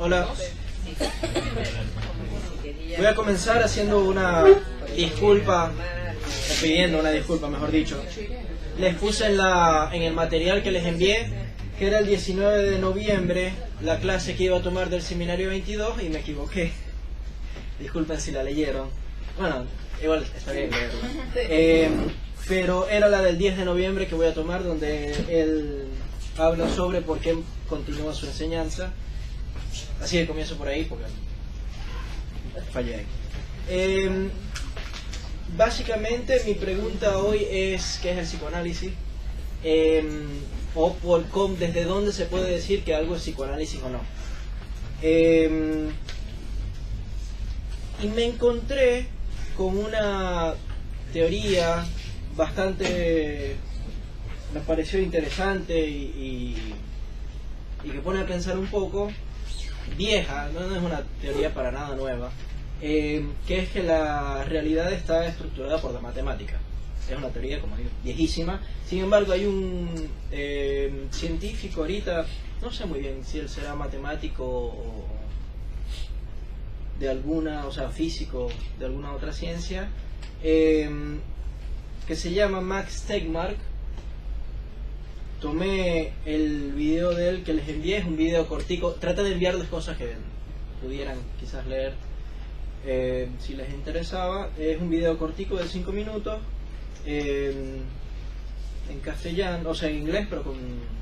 Hola. Voy a comenzar haciendo una disculpa, o pidiendo una disculpa, mejor dicho. Les puse en el material que les envié, que era el 19 de noviembre, la clase que iba a tomar del seminario 22 y me equivoqué. Disculpen si la leyeron. Bueno, igual está bien leerla. Pero era la del 10 de noviembre que voy a tomar, donde él habla sobre por qué continúa su enseñanza. Así que comienzo por ahí porque fallé ahí. Básicamente mi pregunta hoy es ¿qué es el psicoanálisis? O desde dónde se puede decir que algo es psicoanálisis o no. Y me encontré con una teoría bastante, me pareció interesante y que pone a pensar un poco, vieja, no es una teoría para nada nueva, que es que la realidad está estructurada por la matemática. Es una teoría, como digo, viejísima. Sin embargo, hay un científico ahorita, no sé muy bien si él será matemático o de alguna, o sea, físico de alguna otra ciencia, que se llama Max Tegmark. Tomé el video de él que les envié, es un video cortico. Traté de enviarles cosas que pudieran quizás leer si les interesaba. Es un video cortico de 5 minutos en castellano, o sea en inglés, pero con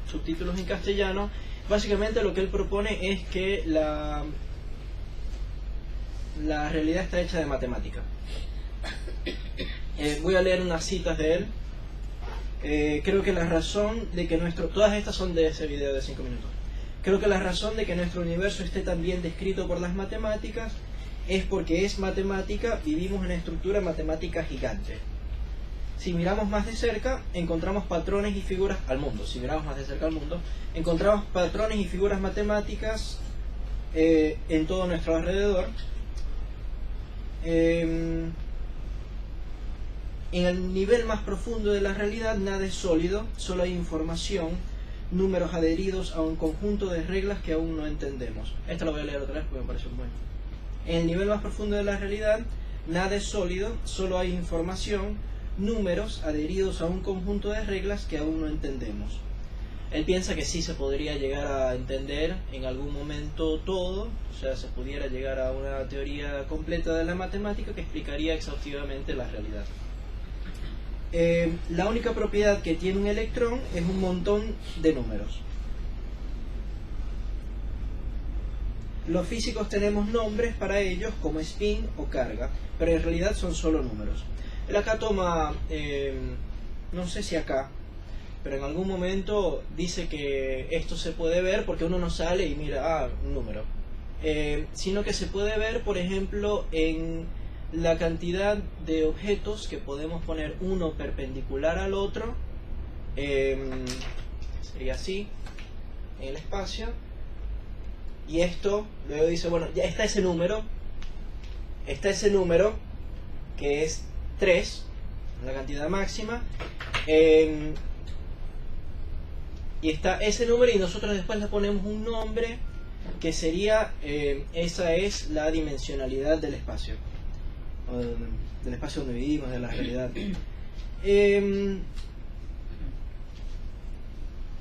subtítulos en castellano. Básicamente lo que él propone es que la realidad está hecha de matemática. Voy a leer unas citas de él. Creo que la razón de que todas estas son de ese video de 5 minutos. Creo que la razón de que nuestro universo esté tan bien descrito por las matemáticas es porque es matemática, vivimos en una estructura matemática gigante. Si miramos más de cerca, encontramos patrones y figuras al mundo. Si miramos más de cerca al mundo, encontramos patrones y figuras matemáticas en todo nuestro alrededor. En el nivel más profundo de la realidad nada es sólido, solo hay información, números adheridos a un conjunto de reglas que aún no entendemos. Esta la voy a leer otra vez porque me pareció bueno. En el nivel más profundo de la realidad nada es sólido, solo hay información, números adheridos a un conjunto de reglas que aún no entendemos. Él piensa que sí se podría llegar a entender en algún momento todo, o sea, se pudiera llegar a una teoría completa de la matemática que explicaría exhaustivamente la realidad. La única propiedad que tiene un electrón es un montón de números. Los físicos tenemos nombres para ellos como spin o carga, pero en realidad son solo números. Él acá toma, no sé si acá, pero en algún momento dice que esto se puede ver porque uno no sale y mira, un número. Sino que se puede ver, por ejemplo, en la cantidad de objetos que podemos poner uno perpendicular al otro, sería así, en el espacio, y esto, luego dice, bueno, ya está ese número que es 3, la cantidad máxima, y está ese número y nosotros después le ponemos un nombre que sería, esa es la dimensionalidad del espacio. Del espacio donde vivimos, de la realidad.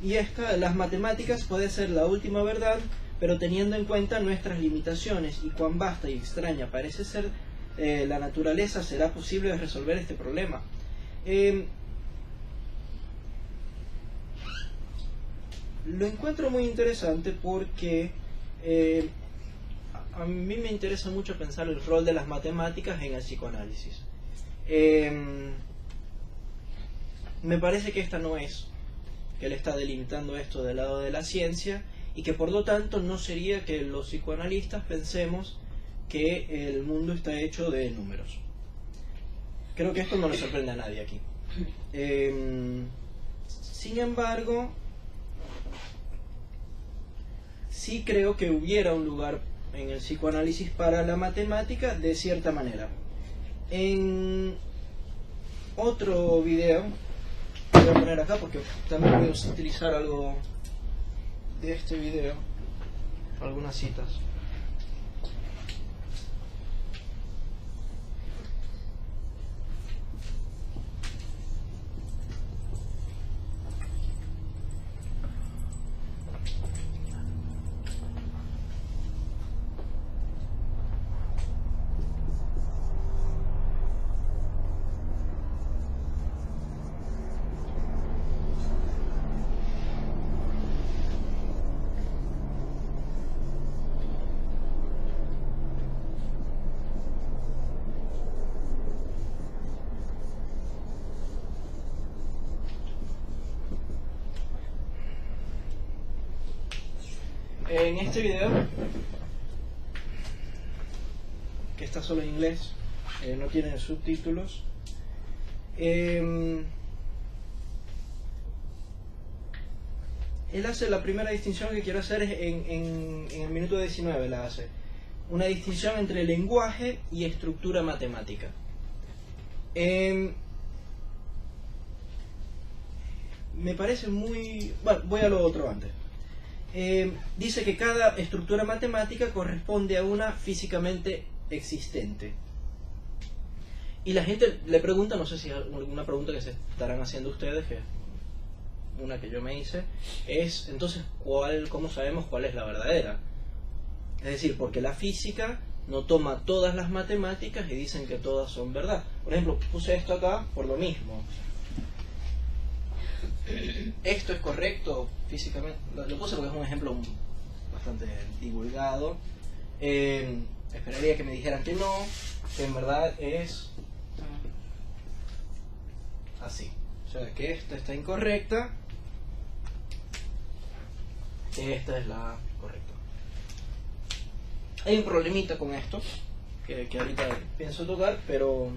Y las matemáticas puede ser la última verdad, pero teniendo en cuenta nuestras limitaciones y cuán vasta y extraña parece ser la naturaleza, será posible resolver este problema. Lo encuentro muy interesante porque a mí me interesa mucho pensar el rol de las matemáticas en el psicoanálisis. Me parece que esta no es, que él está delimitando esto del lado de la ciencia y que por lo tanto no sería que los psicoanalistas pensemos que el mundo está hecho de números. Creo que esto no le sorprende a nadie aquí. Sin embargo, sí creo que hubiera un lugar en el psicoanálisis para la matemática de cierta manera. En otro video, voy a poner acá porque también voy a utilizar algo de este video. algunas citas. En este video, que está solo en inglés, no tiene subtítulos, él hace la primera distinción que quiero hacer es en el minuto 19, la hace. Una distinción entre lenguaje y estructura matemática. Me parece muy... Bueno, voy a lo otro antes. Dice que cada estructura matemática corresponde a una físicamente existente. Y la gente le pregunta, no sé si hay alguna pregunta que se estarán haciendo ustedes, que una que yo me hice, es entonces ¿cómo sabemos cuál es la verdadera? Es decir, porque la física no toma todas las matemáticas y dicen que todas son verdad. Por ejemplo, puse esto acá por lo mismo. Esto es correcto físicamente, lo puse porque es un ejemplo bastante divulgado. Esperaría que me dijeran que no, que en verdad es así, o sea que esta está incorrecta, esta es la correcta. Hay un problemita con esto que ahorita pienso tocar, pero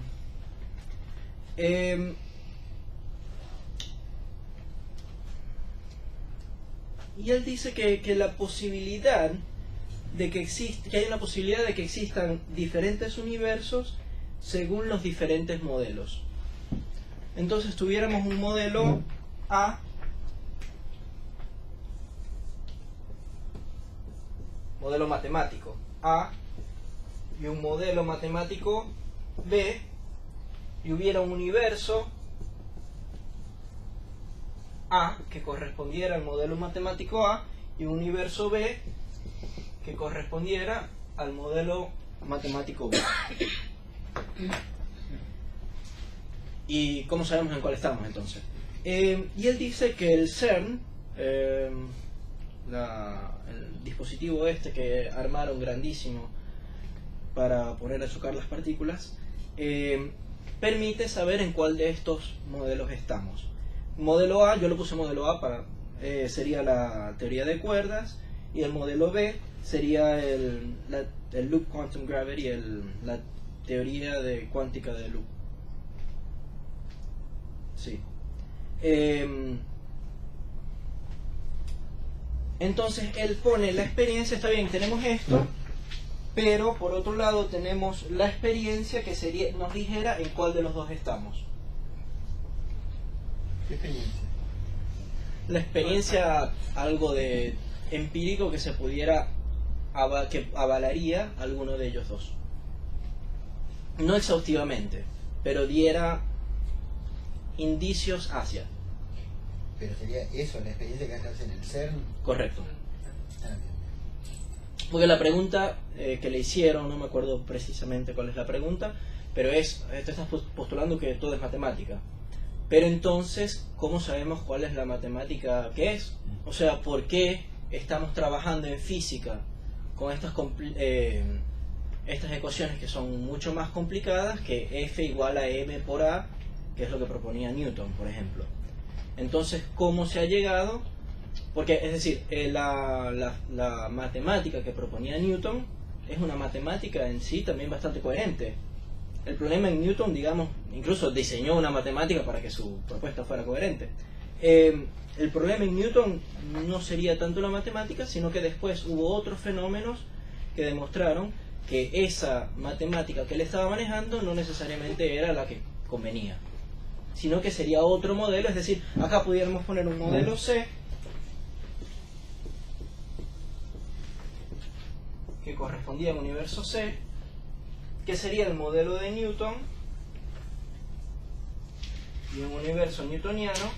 y él dice que la posibilidad de que hay una posibilidad de que existan diferentes universos según los diferentes modelos. Entonces tuviéramos un modelo A, modelo matemático A, y un modelo matemático B, y hubiera un universo A que correspondiera al modelo matemático A y un universo B que correspondiera al modelo matemático B. ¿Y cómo sabemos en cuál estamos entonces? Y él dice que el CERN, el dispositivo este que armaron grandísimo para poner a chocar las partículas, permite saber en cuál de estos modelos estamos. Modelo A, yo lo puse modelo A sería la teoría de cuerdas, y el modelo B sería el loop quantum gravity, la teoría de cuántica de loop. Sí. Entonces él pone la experiencia, está bien, tenemos esto, pero por otro lado tenemos la experiencia que nos dijera en cuál de los dos estamos. ¿Qué experiencia? La experiencia, algo de empírico que se pudiera que avalaría alguno de ellos dos. No exhaustivamente, pero diera indicios hacia. Pero sería eso, la experiencia que hace en el CERN. Correcto. Ah, bien. Porque la pregunta que le hicieron, no me acuerdo precisamente cuál es la pregunta, pero te estás postulando que todo es matemática. Pero entonces, ¿cómo sabemos cuál es la matemática que es? O sea, ¿por qué estamos trabajando en física con estas ecuaciones que son mucho más complicadas que F igual a M por A, que es lo que proponía Newton, por ejemplo? Entonces, ¿cómo se ha llegado? Porque, es decir, la matemática que proponía Newton es una matemática en sí también bastante coherente. El problema en Newton, digamos, incluso diseñó una matemática para que su propuesta fuera coherente. El problema en Newton no sería tanto la matemática, sino que después hubo otros fenómenos que demostraron que esa matemática que él estaba manejando no necesariamente era la que convenía, sino que sería otro modelo. Es decir, acá pudiéramos poner un modelo C que correspondía a un universo C, que sería el modelo de Newton, y un universo newtoniano,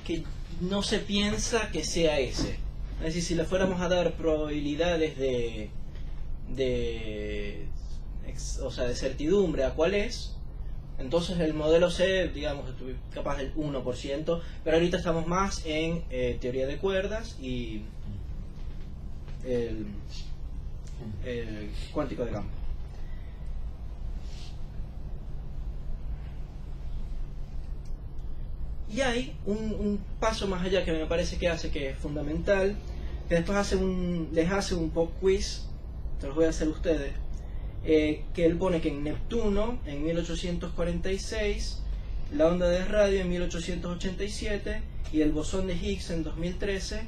que no se piensa que sea ese. Es decir, si le fuéramos a dar probabilidades de certidumbre a cuál es, entonces el modelo C, digamos, capaz del 1%, pero ahorita estamos más en teoría de cuerdas y el cuántico de campo. Y hay un paso más allá que me parece que hace, que es fundamental, que después les hace un pop quiz, se los voy a hacer a ustedes, que él pone que en Neptuno, en 1846, la onda de radio en 1887 y el bosón de Higgs en 2013,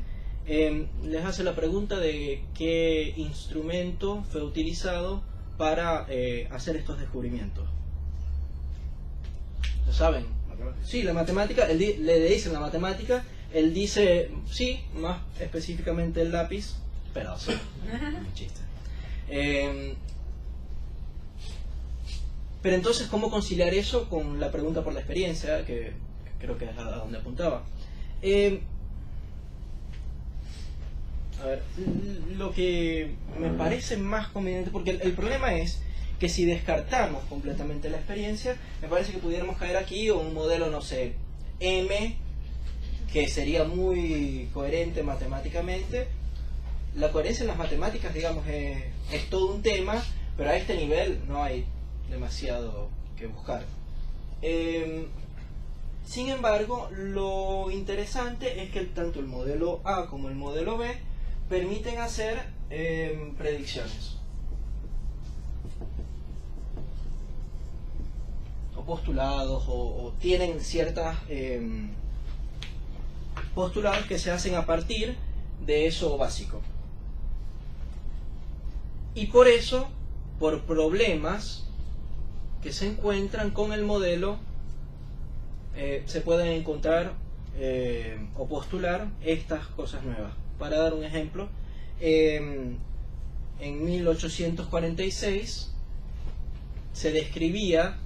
les hace la pregunta de qué instrumento fue utilizado para hacer estos descubrimientos. ¿Lo saben? Sí, la matemática, le dicen la matemática, él dice sí, más específicamente el lápiz, pero sí, un chiste. Pero entonces, ¿cómo conciliar eso con la pregunta por la experiencia? Que creo que es a donde apuntaba. A ver, lo que me parece más conveniente, porque el problema es que si descartamos completamente la experiencia, me parece que pudiéramos caer aquí o un modelo, no sé, M, que sería muy coherente matemáticamente. La coherencia en las matemáticas, digamos, es todo un tema, pero a este nivel no hay demasiado que buscar. Sin embargo, lo interesante es que tanto el modelo A como el modelo B permiten hacer predicciones o postulados, o tienen ciertas postulados que se hacen a partir de eso básico. Y por eso, por problemas que se encuentran con el modelo, se pueden encontrar o postular estas cosas nuevas. Para dar un ejemplo, en 1846 se describía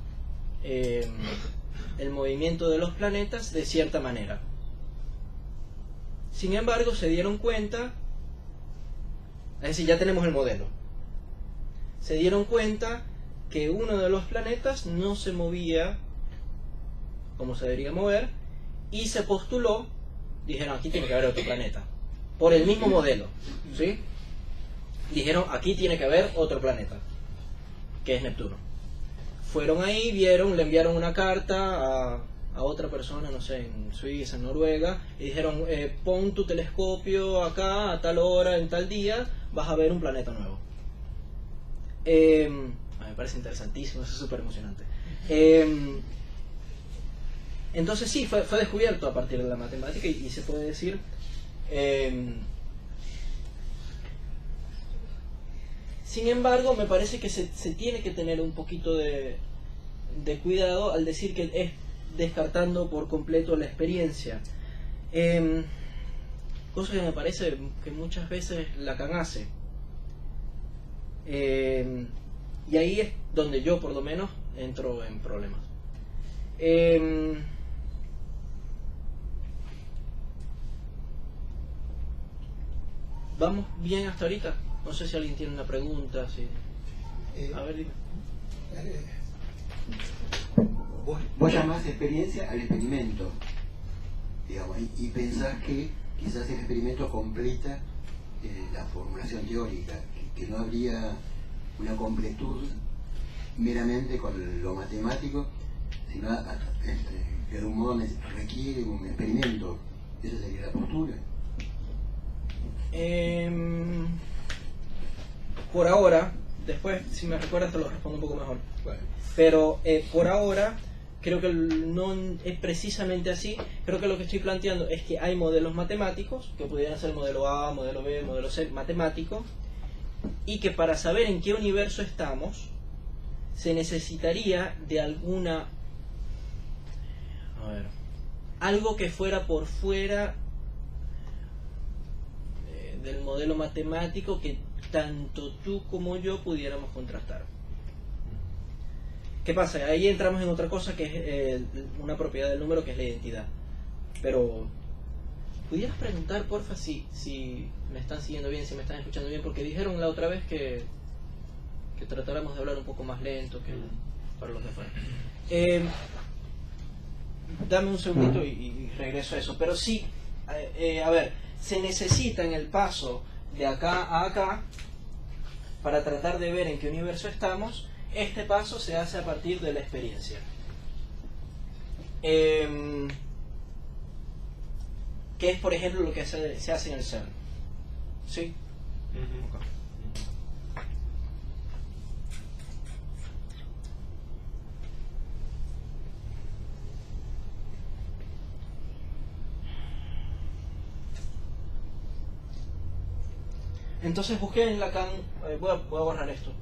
el movimiento de los planetas de cierta manera. Sin embargo, se dieron cuenta, es decir, ya tenemos el modelo, se dieron cuenta que uno de los planetas no se movía como se debería mover, y se postuló, dijeron, aquí tiene que haber otro planeta, por el mismo modelo, ¿sí? Dijeron, aquí tiene que haber otro planeta, que es Neptuno. Fueron ahí, vieron, le enviaron una carta a otra persona, no sé, en Suiza, en Noruega, y dijeron, pon tu telescopio acá a tal hora, en tal día, vas a ver un planeta nuevo. Me parece interesantísimo, eso es súper emocionante. Entonces sí, fue descubierto a partir de la matemática, y se puede decir, sin embargo, me parece que se tiene que tener un poquito de cuidado al decir que es descartando por completo la experiencia, cosa que me parece que muchas veces Lacan hace, y ahí es donde yo por lo menos entro en problemas. ¿Vamos bien hasta ahorita? No sé si alguien tiene una pregunta. Sí. A ver, dime. Vos llamás experiencia al experimento, digamos, y pensás que quizás el experimento completa la formulación teórica, que no habría una completud meramente con lo matemático, sino que de un modo requiere un experimento. Esa sería la postura. Por ahora, después si me recuerdas te lo respondo un poco mejor. Bueno. Pero por ahora creo que no es precisamente así. Creo que lo que estoy planteando es que hay modelos matemáticos, que pudieran ser modelo A, modelo B, modelo C, matemático, y que para saber en qué universo estamos se necesitaría de alguna... A ver... algo que fuera por fuera del modelo matemático que tanto tú como yo pudiéramos contrastar. ¿Qué pasa? Ahí entramos en otra cosa que es una propiedad del número, que es la identidad. Pero, ¿pudieras preguntar, porfa, si me están siguiendo bien, si me están escuchando bien? Porque dijeron la otra vez que tratáramos de hablar un poco más lento que para los de afuera. Dame un segundito y regreso a eso. Pero sí, a ver, se necesita en el paso de acá a acá, para tratar de ver en qué universo estamos. Este paso se hace a partir de la experiencia. Que es, por ejemplo, lo que se hace en el CERN. ¿Sí? Okay. Entonces busqué en Lacan, voy a borrar esto.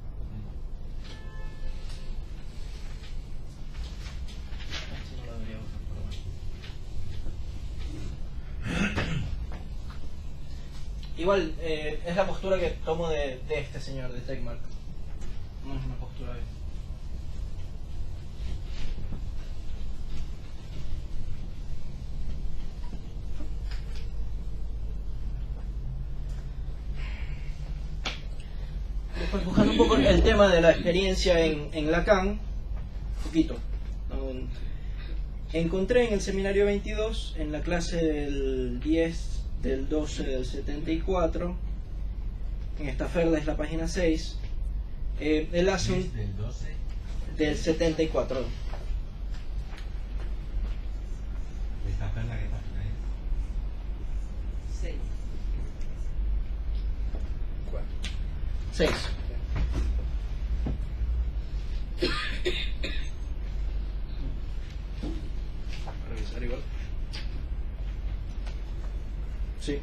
Igual, es la postura que tomo de este señor, de Tegmark. No es una postura de... Después, buscando un poco el tema de la experiencia en Lacan, un poquito, encontré en el seminario 22, en la clase del 10 del 12 del 74, en esta ferda es la página 6, él hace un... ¿Del 12? Del 74. ¿Esta ferda qué página es? 6. 6. Revisar igual. Sí.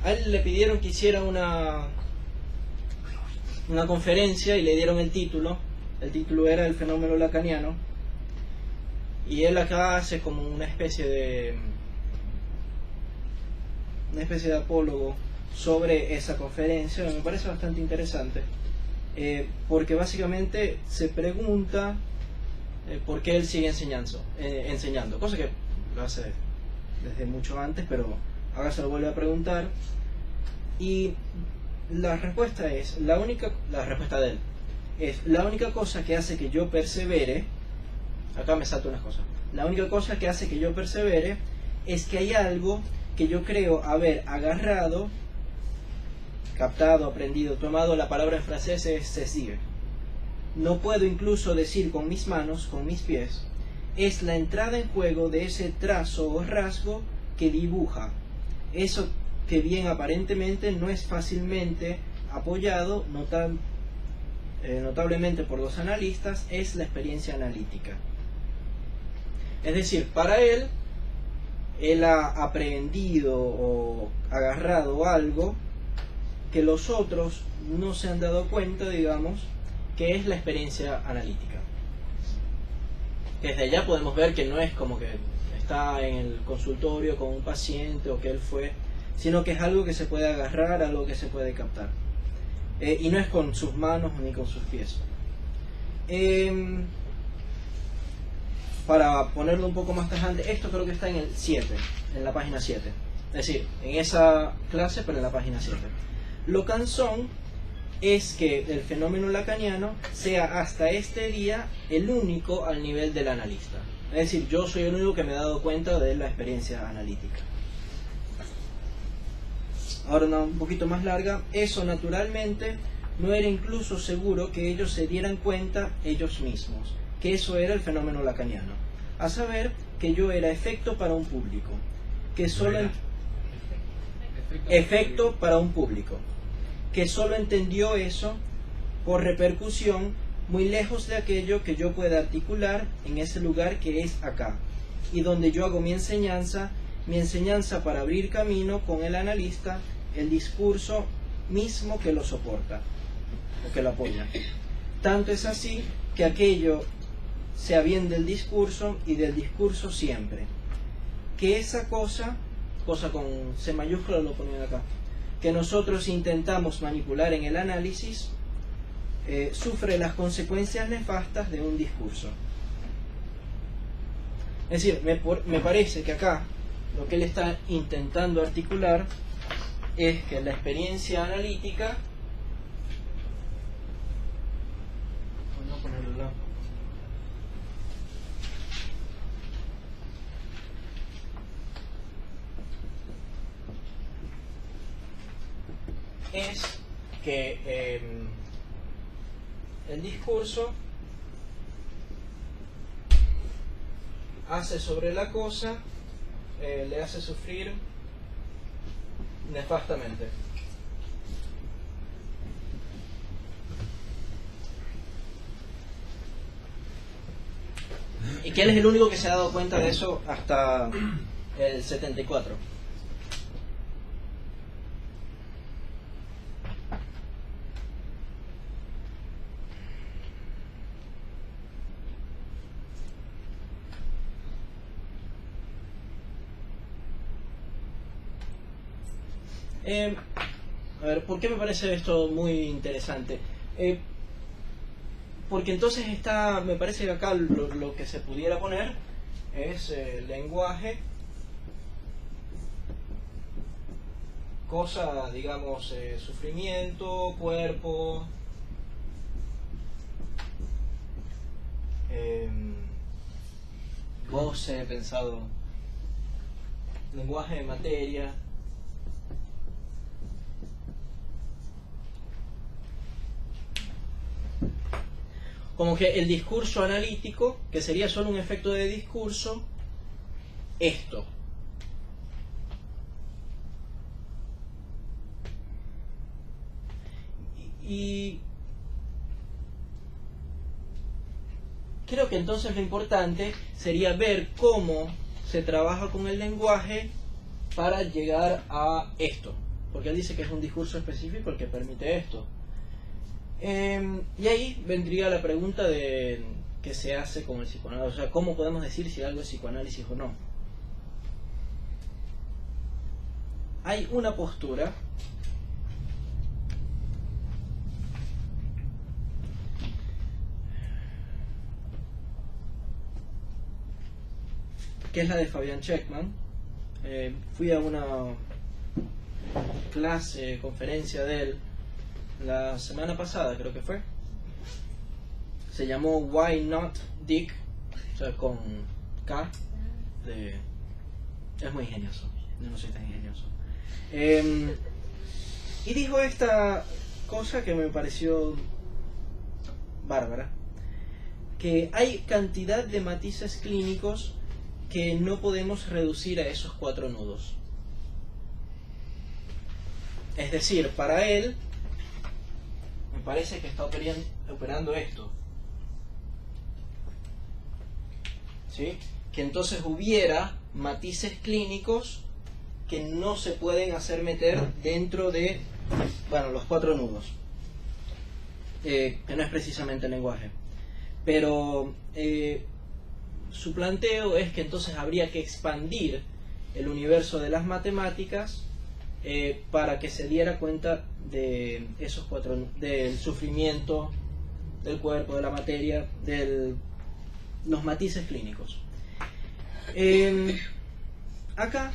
A él le pidieron que hiciera una conferencia y le dieron el título. El título era El fenómeno lacaniano. Y él acá hace como una especie de apólogo sobre esa conferencia. Me parece bastante interesante, porque básicamente se pregunta por qué él sigue enseñando, cosa que lo hace desde mucho antes, pero ahora se lo vuelve a preguntar. Y la respuesta es, la respuesta de él es: la única cosa que hace que yo persevere, acá me salto unas cosas, la única cosa que hace que yo persevere es que hay algo que yo creo haber agarrado, captado, aprendido, tomado. La palabra en francés es saisir. No puedo incluso decir con mis manos, con mis pies. Es la entrada en juego de ese trazo o rasgo que dibuja. Eso que bien aparentemente no es fácilmente apoyado notablemente por los analistas, es la experiencia analítica. Es decir, para él ha aprehendido o agarrado algo que los otros no se han dado cuenta, digamos, que es la experiencia analítica. Desde allá podemos ver que no es como que está en el consultorio con un paciente o que él fue, sino que es algo que se puede agarrar, algo que se puede captar. Y no es con sus manos ni con sus pies. Para ponerlo un poco más tajante, esto creo que está en el 7, en la página 7. Es decir, en esa clase, pero en la página 7. Lo cansón es que el fenómeno lacaniano sea hasta este día el único al nivel del analista. Es decir, yo soy el único que me he dado cuenta de la experiencia analítica. Ahora una un poquito más larga. Eso naturalmente no era incluso seguro que ellos se dieran cuenta ellos mismos, que eso era el fenómeno lacaniano. A saber, que yo era efecto para un público, que solo efecto para un público, que solo entendió eso por repercusión muy lejos de aquello que yo pueda articular en ese lugar que es acá, y donde yo hago mi enseñanza para abrir camino con el analista, el discurso mismo que lo soporta o que lo apoya. Tanto es así que aquello sea bien del discurso y del discurso siempre. Que esa cosa con C mayúscula lo ponen acá, que nosotros intentamos manipular en el análisis, sufre las consecuencias nefastas de un discurso. Es decir, me parece que acá lo que él está intentando articular es que la experiencia analítica, no ponerlo blanco, es que el discurso hace sobre la cosa, le hace sufrir nefastamente. Y que él es el único que se ha dado cuenta de eso hasta el 74. A ver, ¿por qué me parece esto muy interesante? Porque entonces me parece que acá lo que se pudiera poner es lenguaje, cosa, digamos, sufrimiento, cuerpo, goce, pensado, lenguaje de materia. Como que el discurso analítico, que sería solo un efecto de discurso, esto. Y creo que entonces lo importante sería ver cómo se trabaja con el lenguaje para llegar a esto. Porque él dice que es un discurso específico el que permite esto. Y ahí vendría la pregunta de qué se hace con el psicoanálisis, o sea, cómo podemos decir si algo es psicoanálisis o no. Hay una postura que es la de Fabian Checkman. Fui a una clase, conferencia de él la semana pasada, creo que fue. Se llamó Why Not Dick, o sea, con K. Es muy ingenioso. Yo no soy tan ingenioso. Y dijo esta cosa que me pareció bárbara, que hay cantidad de matices clínicos que no podemos reducir a esos 4 nudos. Es decir, para él me parece que está operando esto, ¿sí? Que entonces hubiera matices clínicos que no se pueden hacer meter dentro de, bueno, los 4 nudos, que no es precisamente el lenguaje, pero su planteo es que entonces habría que expandir el universo de las matemáticas para que se diera cuenta de esos 4, del sufrimiento del cuerpo, de la materia, de los matices clínicos. Acá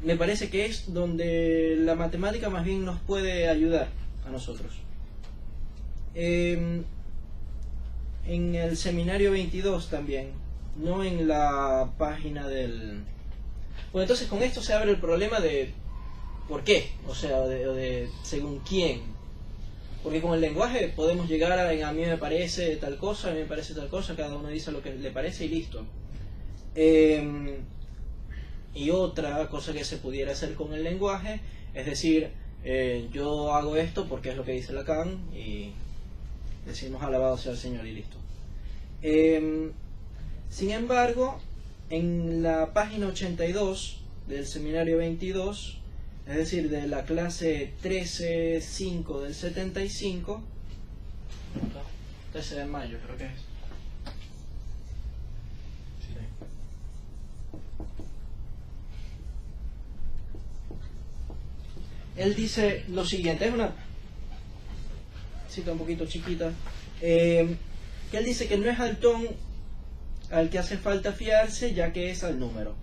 me parece que es donde la matemática más bien nos puede ayudar a nosotros. En el seminario 22 también, no en la página del... Bueno, entonces con esto se abre el problema de ¿por qué? O sea, de según quién. Porque con el lenguaje podemos llegar a mí me parece tal cosa, a mí me parece tal cosa, cada uno dice lo que le parece y listo. Y otra cosa que se pudiera hacer con el lenguaje es decir, yo hago esto porque es lo que dice Lacan y decimos alabado sea el Señor y listo. Sin embargo, en la página 82 del seminario 22, es decir, de la clase 13.5 del 75, 13 de mayo creo que es, él dice lo siguiente, es una cita un poquito chiquita, que él dice que no es al ton al que hace falta fiarse, ya que es al número.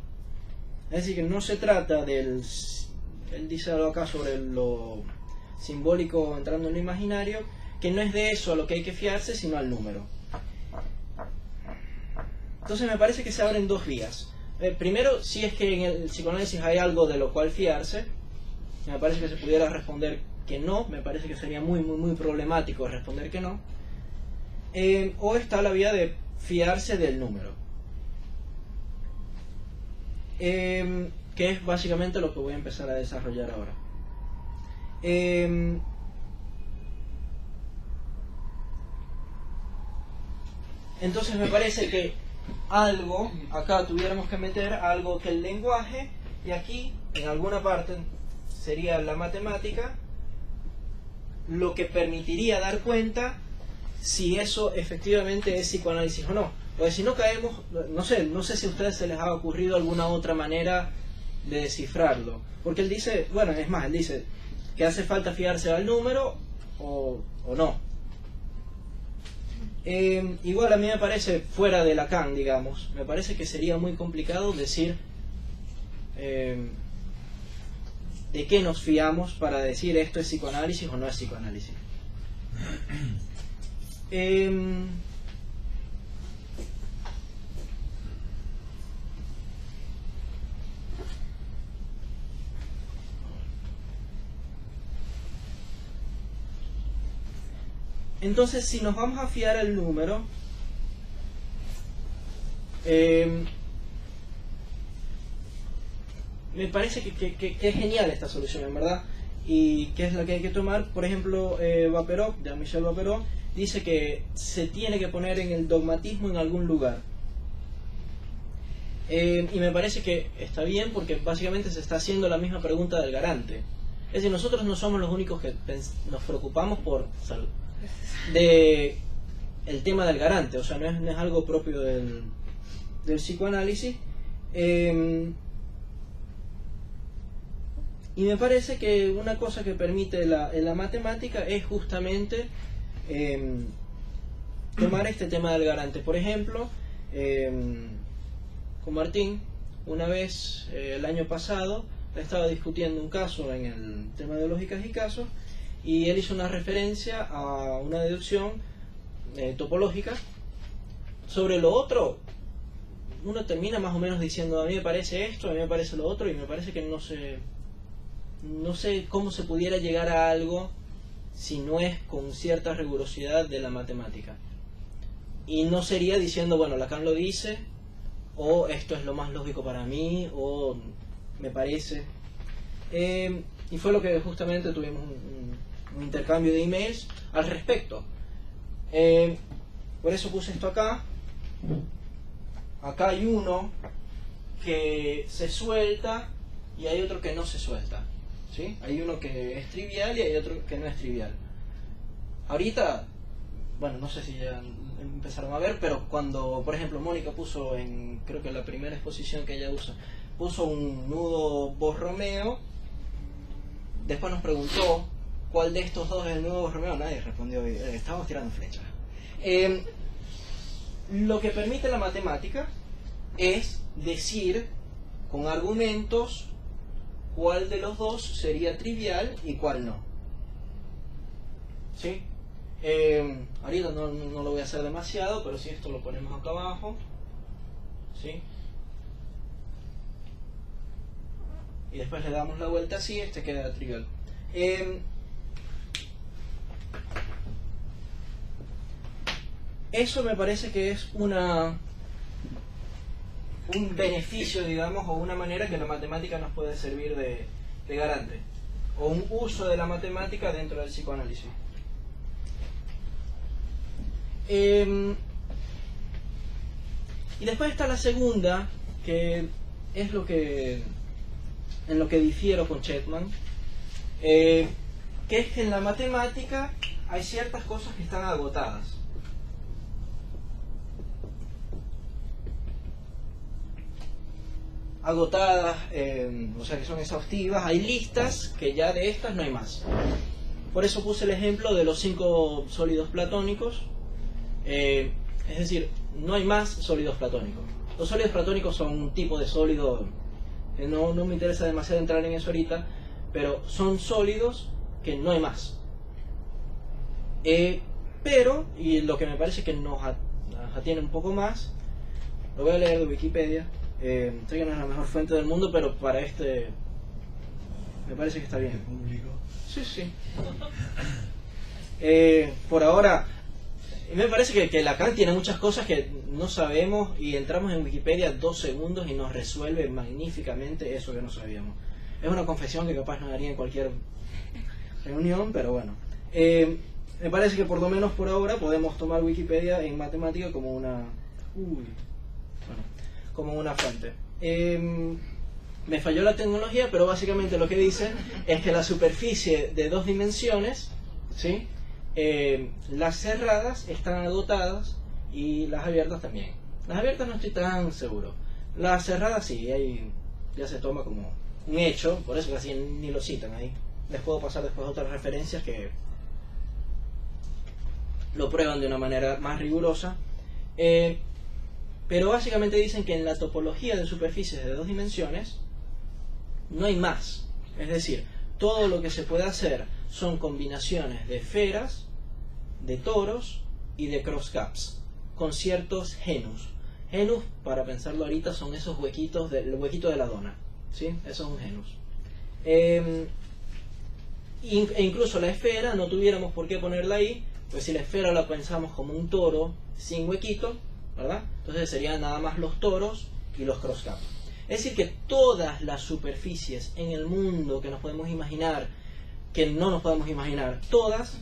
Es decir, que no se trata del... Él dice algo acá sobre lo simbólico entrando en lo imaginario, que no es de eso a lo que hay que fiarse, sino al número. Entonces me parece que se abren dos vías. Primero, si es que en el psicoanálisis hay algo de lo cual fiarse, me parece que se pudiera responder que no, me parece que sería muy problemático responder que no. O está la vía de fiarse del número, que es básicamente lo que voy a empezar a desarrollar ahora. Entonces me parece que algo, acá tuviéramos que meter algo que el lenguaje, y aquí en alguna parte sería la matemática, lo que permitiría dar cuenta si eso efectivamente es psicoanálisis o no. Porque si no caemos, no sé si a ustedes se les ha ocurrido alguna otra manera de descifrarlo. Porque él dice, bueno, es más, él dice que hace falta fiarse al número o no. Igual a mí me parece, fuera de Lacan, digamos, me parece que sería muy complicado decir de qué nos fiamos para decir esto es psicoanálisis o no es psicoanálisis. Entonces, si nos vamos a fiar al número, me parece que es genial esta solución, en verdad, y que es la que hay que tomar. Por ejemplo, Vapereau, Jean-Michel Vapereau, dice que se tiene que poner en el dogmatismo en algún lugar. Y me parece que está bien, porque básicamente se está haciendo la misma pregunta del garante. Es decir, nosotros no somos los únicos que nos preocupamos por de el tema del garante, o sea, no es algo propio del psicoanálisis. Y me parece que una cosa que permite la matemática es justamente tomar este tema del garante. Por ejemplo, con Martín, una vez el año pasado, estaba discutiendo un caso en el tema de lógicas y casos, y él hizo una referencia a una deducción topológica. Sobre lo otro, uno termina más o menos diciendo, a mí me parece esto, a mí me parece lo otro, y me parece que no sé cómo se pudiera llegar a algo si no es con cierta rigurosidad de la matemática. Y no sería diciendo, bueno, Lacan lo dice, o esto es lo más lógico para mí, o me parece. Y fue lo que justamente tuvimos un intercambio de emails al respecto. Por eso puse esto acá. Acá hay uno que se suelta y hay otro que no se suelta, ¿sí? Hay uno que es trivial y hay otro que no es trivial. Ahorita, bueno, no sé si ya empezaron a ver, pero cuando, por ejemplo, Mónica puso en, creo que la primera exposición que ella usa, puso un nudo Borromeo, después nos preguntó cuál de estos dos es el nudo Borromeo, nadie respondió, estábamos tirando flechas. Lo que permite la matemática es decir con argumentos cuál de los dos sería trivial y cuál no, ¿sí? Ahorita no lo voy a hacer demasiado, pero si esto lo ponemos acá abajo, ¿sí? Y después le damos la vuelta así, este queda trivial. Eso me parece que es un beneficio, digamos, o una manera que la matemática nos puede servir de garante, o un uso de la matemática dentro del psicoanálisis. Y después está la segunda, que es en lo que difiero con Chetman, que es que en la matemática hay ciertas cosas que están agotadas. agotadas, o sea que son exhaustivas. Hay listas que ya de estas no hay más. Por eso puse el ejemplo de los 5 sólidos platónicos. Es decir, no hay más sólidos platónicos. Los sólidos platónicos son un tipo de sólido, no me interesa demasiado entrar en eso ahorita, pero son sólidos que no hay más. Pero, y lo que me parece que nos atiene un poco más, lo voy a leer de Wikipedia. Sé que no es la mejor fuente del mundo, pero para este me parece que está bien. Público. Sí, sí. Por ahora, me parece que Lacan tiene muchas cosas que no sabemos y entramos en Wikipedia 2 segundos y nos resuelve magníficamente eso que no sabíamos. Es una confesión que capaz no haría en cualquier reunión, pero bueno. Me parece que por lo menos por ahora podemos tomar Wikipedia en matemática como una... como una fuente. Me falló la tecnología, pero básicamente lo que dice es que la superficie de 2 dimensiones, ¿sí? Las cerradas están agotadas y las abiertas también. Las abiertas no estoy tan seguro. Las cerradas sí, ahí ya se toma como un hecho, por eso casi ni lo citan ahí. Les puedo pasar después otras referencias que lo prueban de una manera más rigurosa. Pero básicamente dicen que en la topología de superficies de 2 dimensiones no hay más. Es decir, todo lo que se puede hacer son combinaciones de esferas, de toros y de crosscaps con ciertos genus. Genus, para pensarlo ahorita, son esos huequitos, el huequito de la dona, ¿sí? Eso es un genus. E incluso la esfera no tuviéramos por qué ponerla ahí, pues si la esfera la pensamos como un toro sin huequito, ¿verdad? Entonces serían nada más los toros y los crosscaps. Es decir, que todas las superficies en el mundo que nos podemos imaginar, que no nos podemos imaginar, todas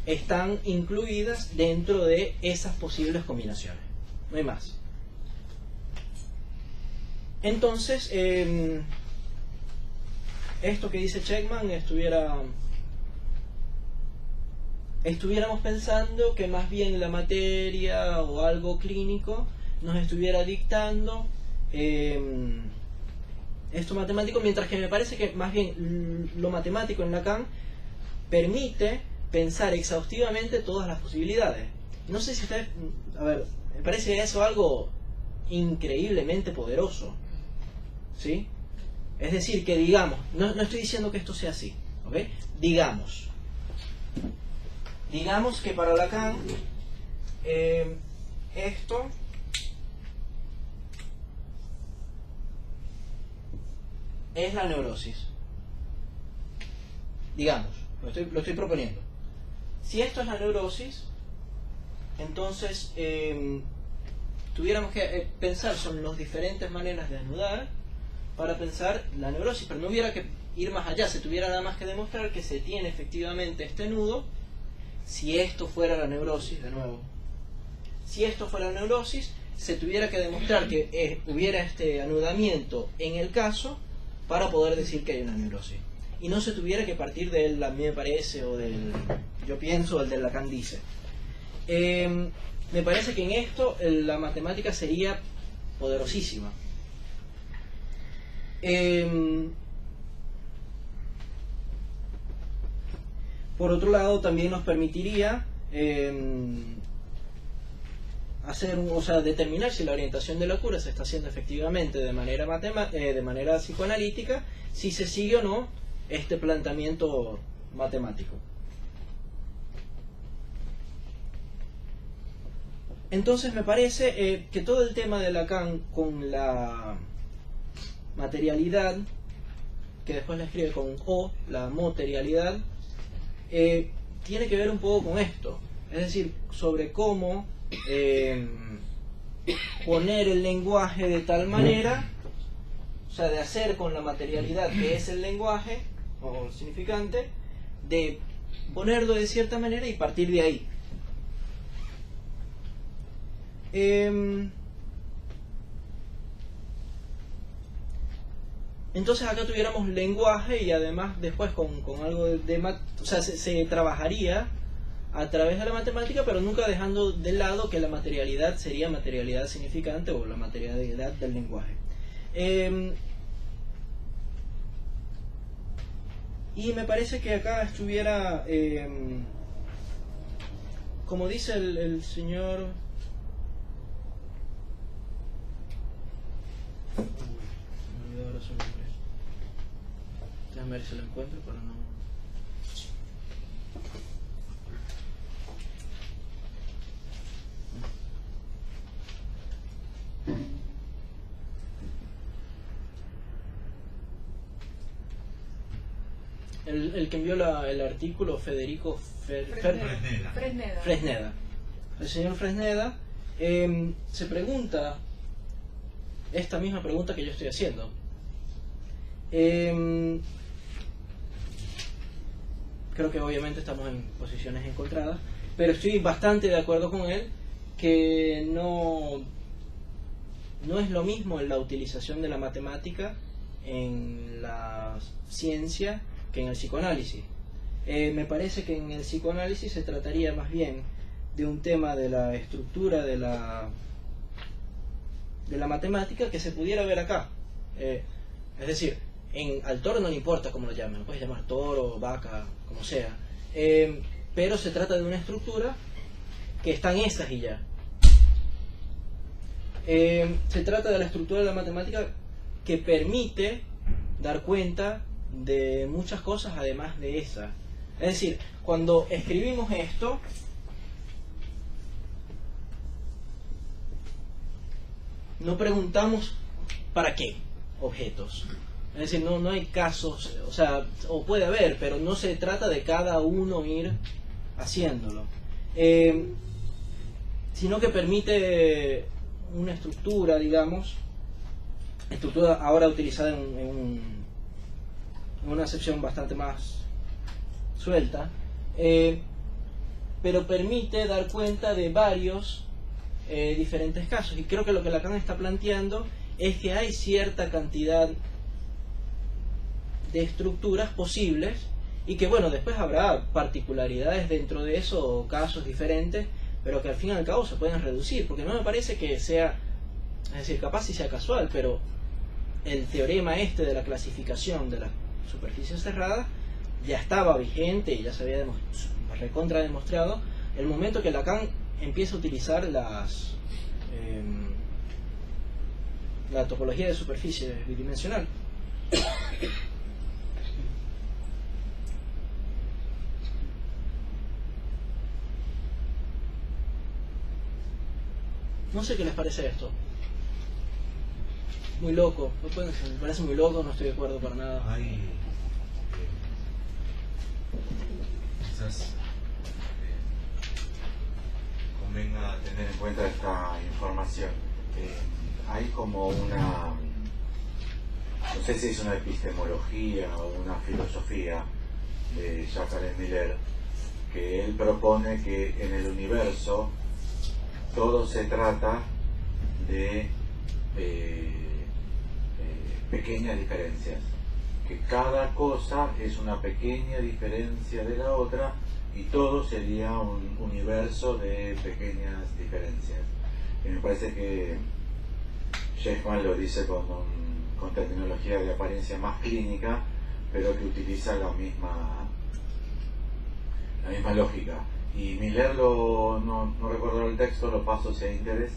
están incluidas dentro de esas posibles combinaciones. No hay más. Entonces, esto que dice Checkman estuviéramos pensando que más bien la materia o algo clínico nos estuviera dictando esto matemático, mientras que me parece que más bien lo matemático en Lacan permite pensar exhaustivamente todas las posibilidades. No sé si ustedes... A ver, me parece eso algo increíblemente poderoso, ¿sí? Es decir, que digamos, no estoy diciendo que esto sea así, ¿ok? Digamos que para Lacan esto es la neurosis. Digamos, lo estoy proponiendo. Si esto es la neurosis, entonces tuviéramos que pensar sobre las diferentes maneras de desnudar para pensar la neurosis, pero no hubiera que ir más allá, se tuviera nada más que demostrar que se tiene efectivamente este nudo. Si esto fuera la neurosis, de nuevo, si esto fuera la neurosis, se tuviera que demostrar que hubiera este anudamiento en el caso para poder decir que hay una neurosis. Y no se tuviera que partir del a mí me parece o del yo pienso o el del Lacan dice. Me parece que en esto la matemática sería poderosísima. Por otro lado, también nos permitiría determinar si la orientación de la cura se está haciendo efectivamente de manera psicoanalítica, si se sigue o no este planteamiento matemático. Entonces me parece que todo el tema de Lacan con la materialidad, que después la escribe con O, la materialidad, tiene que ver un poco con esto, es decir, sobre cómo poner el lenguaje de tal manera, o sea, de hacer con la materialidad que es el lenguaje o el significante, de ponerlo de cierta manera y partir de ahí. Entonces acá tuviéramos lenguaje y además después con algo o sea, se trabajaría a través de la matemática, pero nunca dejando de lado que la materialidad sería materialidad significante o la materialidad del lenguaje. Y me parece que acá estuviera, como dice el señor... me olvidé ahora su nombre. Déjame ver si lo encuentro para no... El que envió el artículo, Federico Fresneda. El señor Fresneda se pregunta esta misma pregunta que yo estoy haciendo. Creo que obviamente estamos en posiciones encontradas, pero estoy bastante de acuerdo con él que no es lo mismo la utilización de la matemática en la ciencia que en el psicoanálisis. Me parece que en el psicoanálisis se trataría más bien de un tema de la estructura de la matemática que se pudiera ver acá. Es decir, al toro no le importa cómo lo llamen, lo puedes llamar toro, vaca, como sea, pero se trata de una estructura que están esas y ya. Se trata de la estructura de la matemática que permite dar cuenta de muchas cosas además de esa. Es decir, cuando escribimos esto, no preguntamos para qué objetos. Es decir, no hay casos, o sea, o puede haber, pero no se trata de cada uno ir haciéndolo, sino que permite una estructura, digamos, estructura ahora utilizada en una acepción bastante más suelta, pero permite dar cuenta de varios diferentes casos. Y creo que lo que Lacan está planteando es que hay cierta cantidad de estructuras posibles y que, bueno, después habrá particularidades dentro de eso o casos diferentes, pero que al fin y al cabo se pueden reducir, porque no me parece que sea, es decir, capaz si sea casual, pero el teorema este de la clasificación de las superficies cerradas ya estaba vigente y ya se había recontra demostrado el momento que Lacan empieza a utilizar la topología de superficie bidimensional. No sé qué les parece esto. Muy loco. Me parece muy loco, no estoy de acuerdo para nada. Hay quizás convenga tener en cuenta esta información. Hay como una, no sé si es una epistemología o una filosofía de Jacques Miller, que él propone que en el universo todo se trata de pequeñas diferencias, que cada cosa es una pequeña diferencia de la otra y todo sería un universo de pequeñas diferencias. Y me parece que Sheikman lo dice con terminología de apariencia más clínica, pero que utiliza la misma lógica. Y Miller no recuerdo el texto, lo paso si hay interés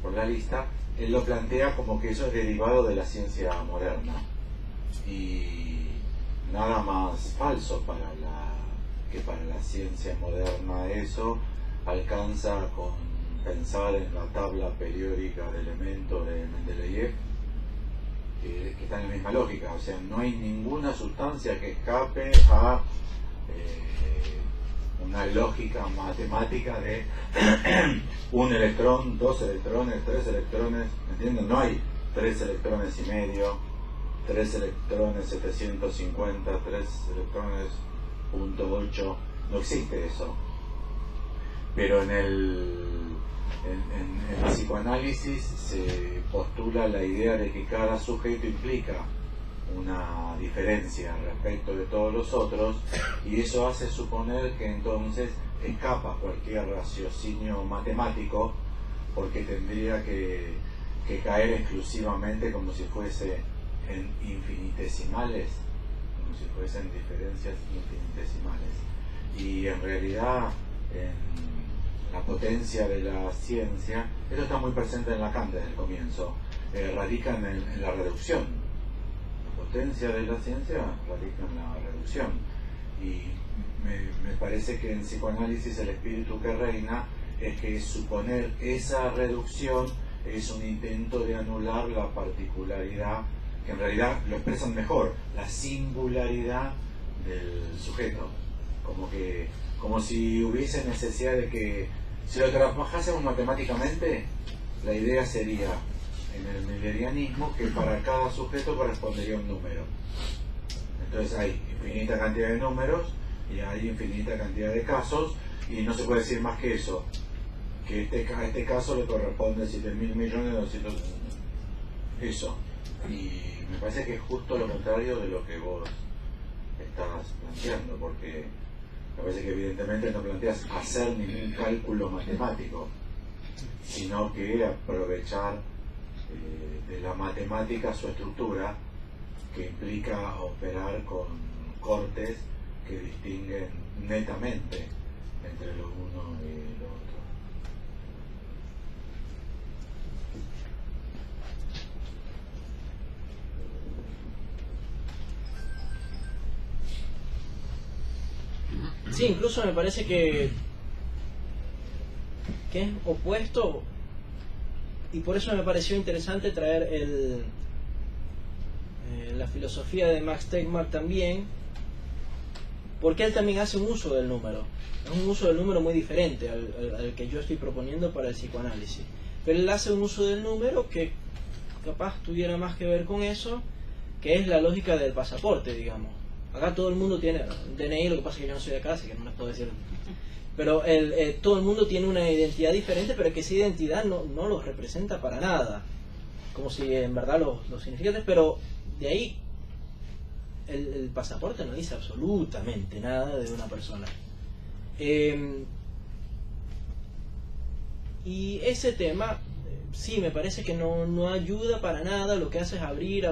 por la lista. Él lo plantea como que eso es derivado de la ciencia moderna y nada más falso para la ciencia moderna. Eso alcanza con pensar en la tabla periódica de elementos de Mendeleev, que está en la misma lógica. O sea, no hay ninguna sustancia que escape a una lógica matemática de un electrón, 2 electrones, 3 electrones, ¿entienden? No hay 3 electrones y medio, 3 electrones 750, 3 electrones .8, no existe eso. Pero en el psicoanálisis se postula la idea de que cada sujeto implica una diferencia respecto de todos los otros, y eso hace suponer que entonces escapa cualquier raciocinio matemático, porque tendría que que caer exclusivamente como si fuese en infinitesimales, como si fuesen diferencias infinitesimales. Y en realidad, en la potencia de la ciencia, esto está muy presente en Lacan desde el comienzo, radica en la reducción. La potencia de la ciencia radica en la reducción. Y me parece que en psicoanálisis el espíritu que reina es que suponer esa reducción es un intento de anular la particularidad, que en realidad lo expresan mejor, la singularidad del sujeto. Como si hubiese necesidad de que, si lo trabajásemos matemáticamente, la idea sería, en el millerianismo, que para cada sujeto correspondería un número. Entonces hay infinita cantidad de números y hay infinita cantidad de casos, y no se puede decir más que eso, que a este caso le corresponde 7.000.000.000, eso. Y me parece que es justo lo contrario de lo que vos estás planteando, porque me parece que evidentemente no planteas hacer ningún cálculo matemático, sino que aprovechar de la matemática su estructura, que implica operar con cortes que distinguen netamente entre lo uno y lo otro. Sí, incluso me parece que es opuesto, y por eso me pareció interesante traer la filosofía de Max Tegmark también, porque él también hace un uso del número. Es un uso del número muy diferente al que yo estoy proponiendo para el psicoanálisis, pero él hace un uso del número que capaz tuviera más que ver con eso, que es la lógica del pasaporte, digamos. Acá todo el mundo tiene DNI, lo que pasa es que yo no soy de acá, así que no les puedo decir. Pero todo el mundo tiene una identidad diferente, pero que esa identidad no los representa para nada. Como si en verdad los significantes, pero de ahí el pasaporte no dice absolutamente nada de una persona. Y ese tema, sí, me parece que no ayuda para nada, lo que hace es abrir.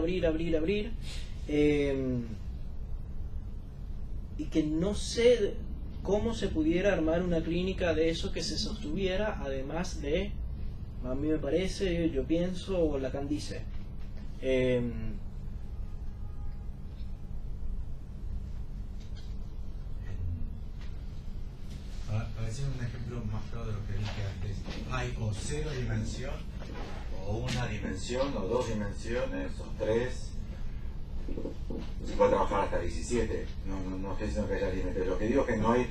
Y que no sé cómo se pudiera armar una clínica de eso que se sostuviera, además de, a mí me parece, yo pienso, o Lacan dice, para decir un ejemplo más claro de lo que dije antes, hay o cero dimensión, o una dimensión, o dos dimensiones, o tres. Se puede trabajar hasta 17, no estoy diciendo que haya límites. Lo que digo es que no hay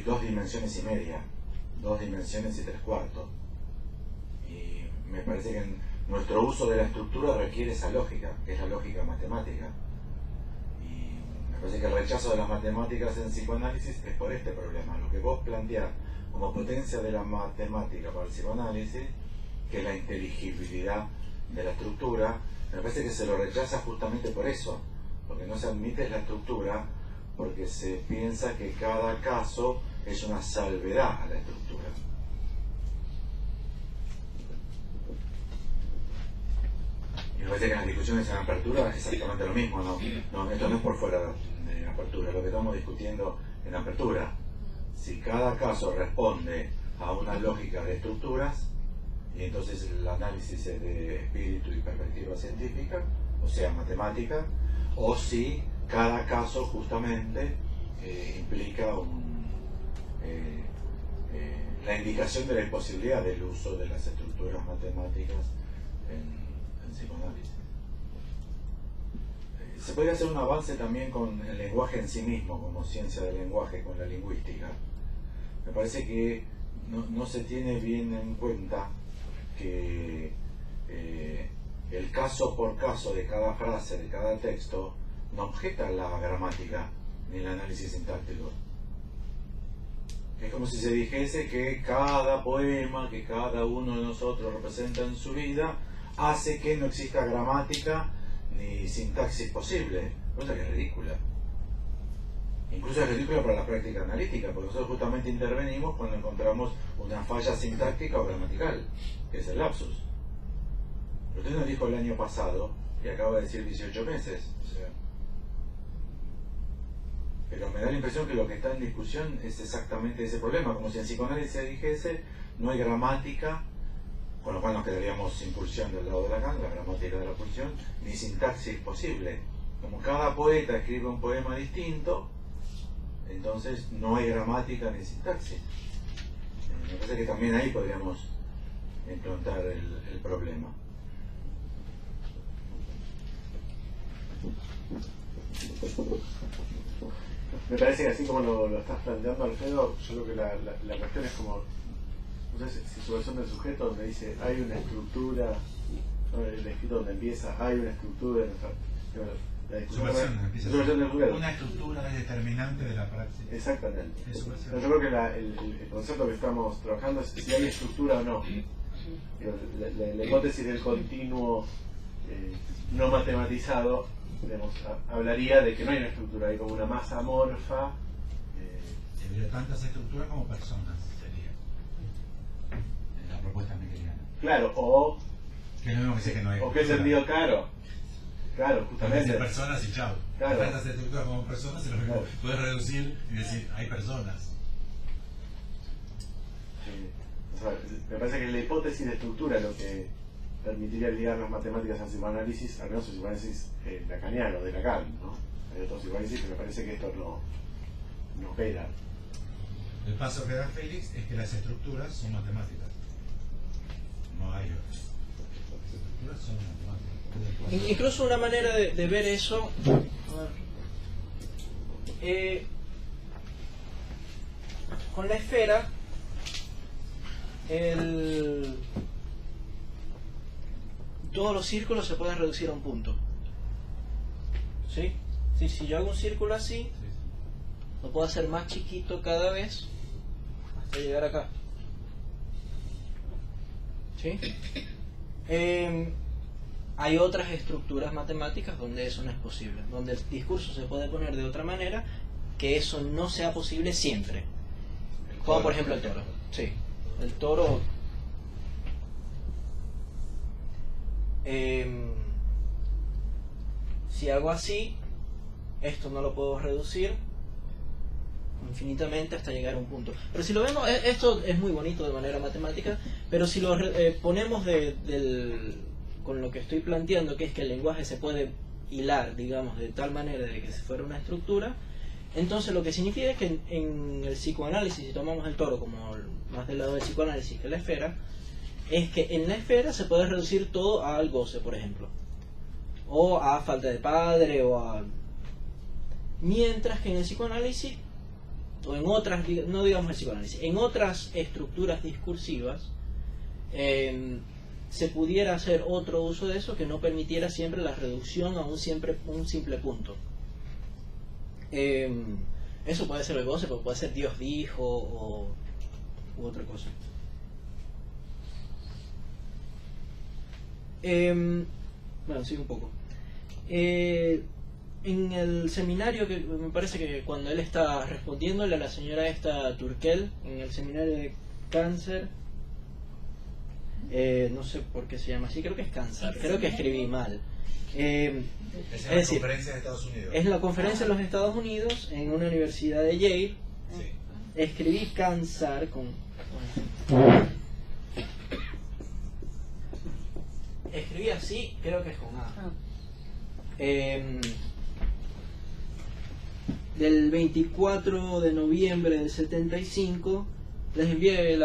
2 dimensiones y media, 2 dimensiones y 3/4. Y me parece que nuestro uso de la estructura requiere esa lógica, que es la lógica matemática. Y me parece que el rechazo de las matemáticas en psicoanálisis es por este problema. Lo que vos planteás como potencia de la matemática para el psicoanálisis, que es la inteligibilidad de la estructura, me parece que se lo rechaza justamente por eso, porque no se admite la estructura, porque se piensa que cada caso es una salvedad a la estructura. Y me parece que en las discusiones en apertura es exactamente lo mismo, ¿no? Esto no es por fuera de apertura, lo que estamos discutiendo en apertura. Si cada caso responde a una lógica de estructuras, y entonces el análisis es de espíritu y perspectiva científica, o sea, matemática, o si cada caso justamente implica la indicación de la imposibilidad del uso de las estructuras matemáticas en psicoanálisis. Se podría hacer un avance también con el lenguaje en sí mismo, como ciencia del lenguaje, con la lingüística. Me parece que no se tiene bien en cuenta que el caso por caso de cada frase, de cada texto, no objeta la gramática ni el análisis sintáctico. Es como si se dijese que cada poema que cada uno de nosotros representa en su vida hace que no exista gramática ni sintaxis posible, cosa que es ridícula. Incluso es ridícula para la práctica analítica, porque nosotros justamente intervenimos cuando encontramos una falla sintáctica o gramatical, que es el lapsus. Pero usted nos dijo el año pasado y acaba de decir 18 meses. O sea, pero me da la impresión que lo que está en discusión es exactamente ese problema, como si en psicoanálisis dijese no hay gramática, con lo cual nos quedaríamos sin pulsión del lado de la gramática de la pulsión, ni sintaxis posible. Como cada poeta escribe un poema distinto, entonces no hay gramática ni sintaxis. Me parece que también ahí podríamos enfrentar el problema. Me parece que así como lo estás planteando, Alfredo, yo creo que la cuestión es como, no sé si su versión del sujeto donde dice hay una estructura, ¿no? El escrito donde empieza, hay una estructura, la Su versión empieza su versión del sujeto. una estructura es determinante de la praxis. Exactamente. Es su versión. Yo creo que el concepto que estamos trabajando es si hay estructura o no. La hipótesis del continuo no matematizado, digamos, hablaría de que no hay una estructura, hay como una masa amorfa. Pero tantas estructuras como personas sería en la propuesta hegeliana. Claro, o Que es lo mismo que dice que no hay. ¿o qué sentido? Claro, También justamente. de personas y chao. Claro. Tantas estructuras como personas, y lo mismo Claro. puedes reducir y decir hay personas. O sea, me parece que la hipótesis de estructura lo que permitiría ligar las matemáticas al psicoanálisis, al menos el psicoanálisis lacaniano, de Lacan, ¿no? Hay otros psicoanálisis que me parece que esto no opera. El paso que da Félix es que las estructuras son matemáticas. No hay otras. Las estructuras son matemáticas. Incluso una manera de ver eso, con la esfera, todos los círculos se pueden reducir a un punto. ¿Sí? Si yo hago un círculo así, lo puedo hacer más chiquito cada vez hasta llegar acá. ¿Sí? Hay otras estructuras matemáticas donde eso no es posible, donde el discurso se puede poner de otra manera, que eso no sea posible siempre. Como por ejemplo el toro. Sí, el toro. Si hago así, esto no lo puedo reducir infinitamente hasta llegar a un punto. Pero si lo vemos, esto es muy bonito de manera matemática, pero si lo ponemos con lo que estoy planteando, que es que el lenguaje se puede hilar, digamos, de tal manera de que se fuera una estructura, entonces lo que significa es que en el psicoanálisis, si tomamos el toro como más del lado del psicoanálisis que la esfera, es que en la esfera se puede reducir todo al goce, por ejemplo, o a falta de padre, o a... Mientras que en el psicoanálisis, o en otras, no digamos el psicoanálisis, en otras estructuras discursivas, se pudiera hacer otro uso de eso que no permitiera siempre la reducción a un simple punto. Eso puede ser el goce, pero puede ser Dios dijo u otra cosa. Bueno, sigo un poco. En el seminario, que me parece que cuando él está respondiéndole a la señora esta Turkel, en el seminario de cáncer, no sé por qué se llama así, creo que es cáncer, creo que escribí mal. Es Es decir, conferencia de Estados Unidos. es la conferencia de los Estados Unidos en una universidad de Yale. Sí. Escribí cáncer con... bueno. Escribí así, creo que es con A. Del 24 de noviembre del 75, les envié en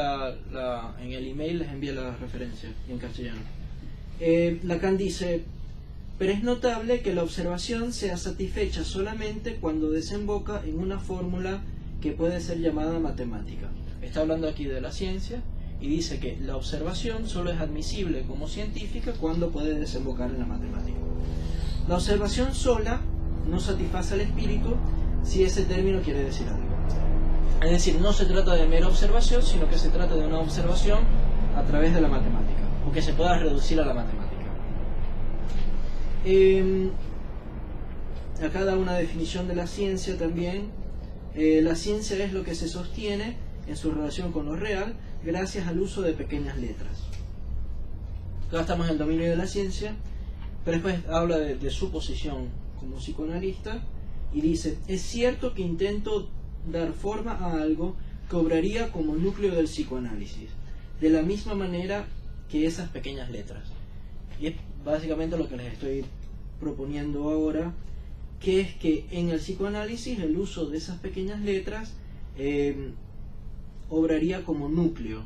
el email les envié la referencia en castellano. Lacan dice: pero es notable que la observación sea satisfecha solamente cuando desemboca en una fórmula que puede ser llamada matemática. Está hablando aquí de la ciencia y dice que la observación solo es admisible como científica cuando puede desembocar en la matemática. La observación sola no satisface al espíritu si ese término quiere decir algo. Es decir, no se trata de mera observación, sino que se trata de una observación a través de la matemática, o que se pueda reducir a la matemática. Acá da una definición de la ciencia también. La ciencia es lo que se sostiene en su relación con lo real gracias al uso de pequeñas letras. acá estamos en el dominio de la ciencia, pero después habla de su posición como psicoanalista y dice: es cierto que intento dar forma a algo que obraría como núcleo del psicoanálisis, de la misma manera que esas pequeñas letras. Y es básicamente lo que les estoy proponiendo ahora, que es que en el psicoanálisis el uso de esas pequeñas letras obraría como núcleo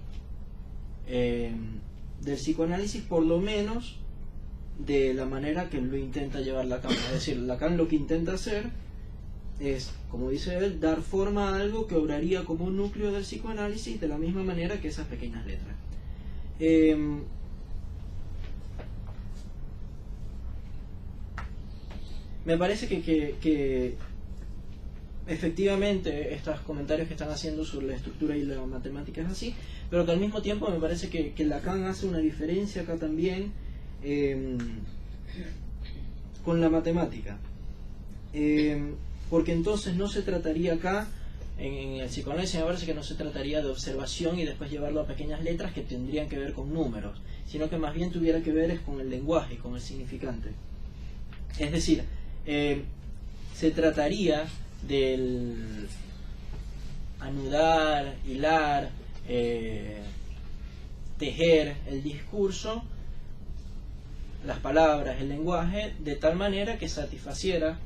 del psicoanálisis, por lo menos de la manera que lo intenta llevar Lacan. Es decir, Lacan lo que intenta hacer es, como dice él, dar forma a algo que obraría como un núcleo del psicoanálisis de la misma manera que esas pequeñas letras. Me parece que efectivamente estos comentarios que están haciendo sobre la estructura y la matemática es así, pero que al mismo tiempo me parece que Lacan hace una diferencia acá también con la matemática, porque entonces no se trataría acá, en el psicoanálisis me parece que no se trataría de observación y después llevarlo a pequeñas letras que tendrían que ver con números, sino que más bien tuviera que ver es con el lenguaje, con el significante. Es decir, se trataría del anudar, hilar, tejer el discurso, las palabras, el lenguaje, de tal manera que satisfaciera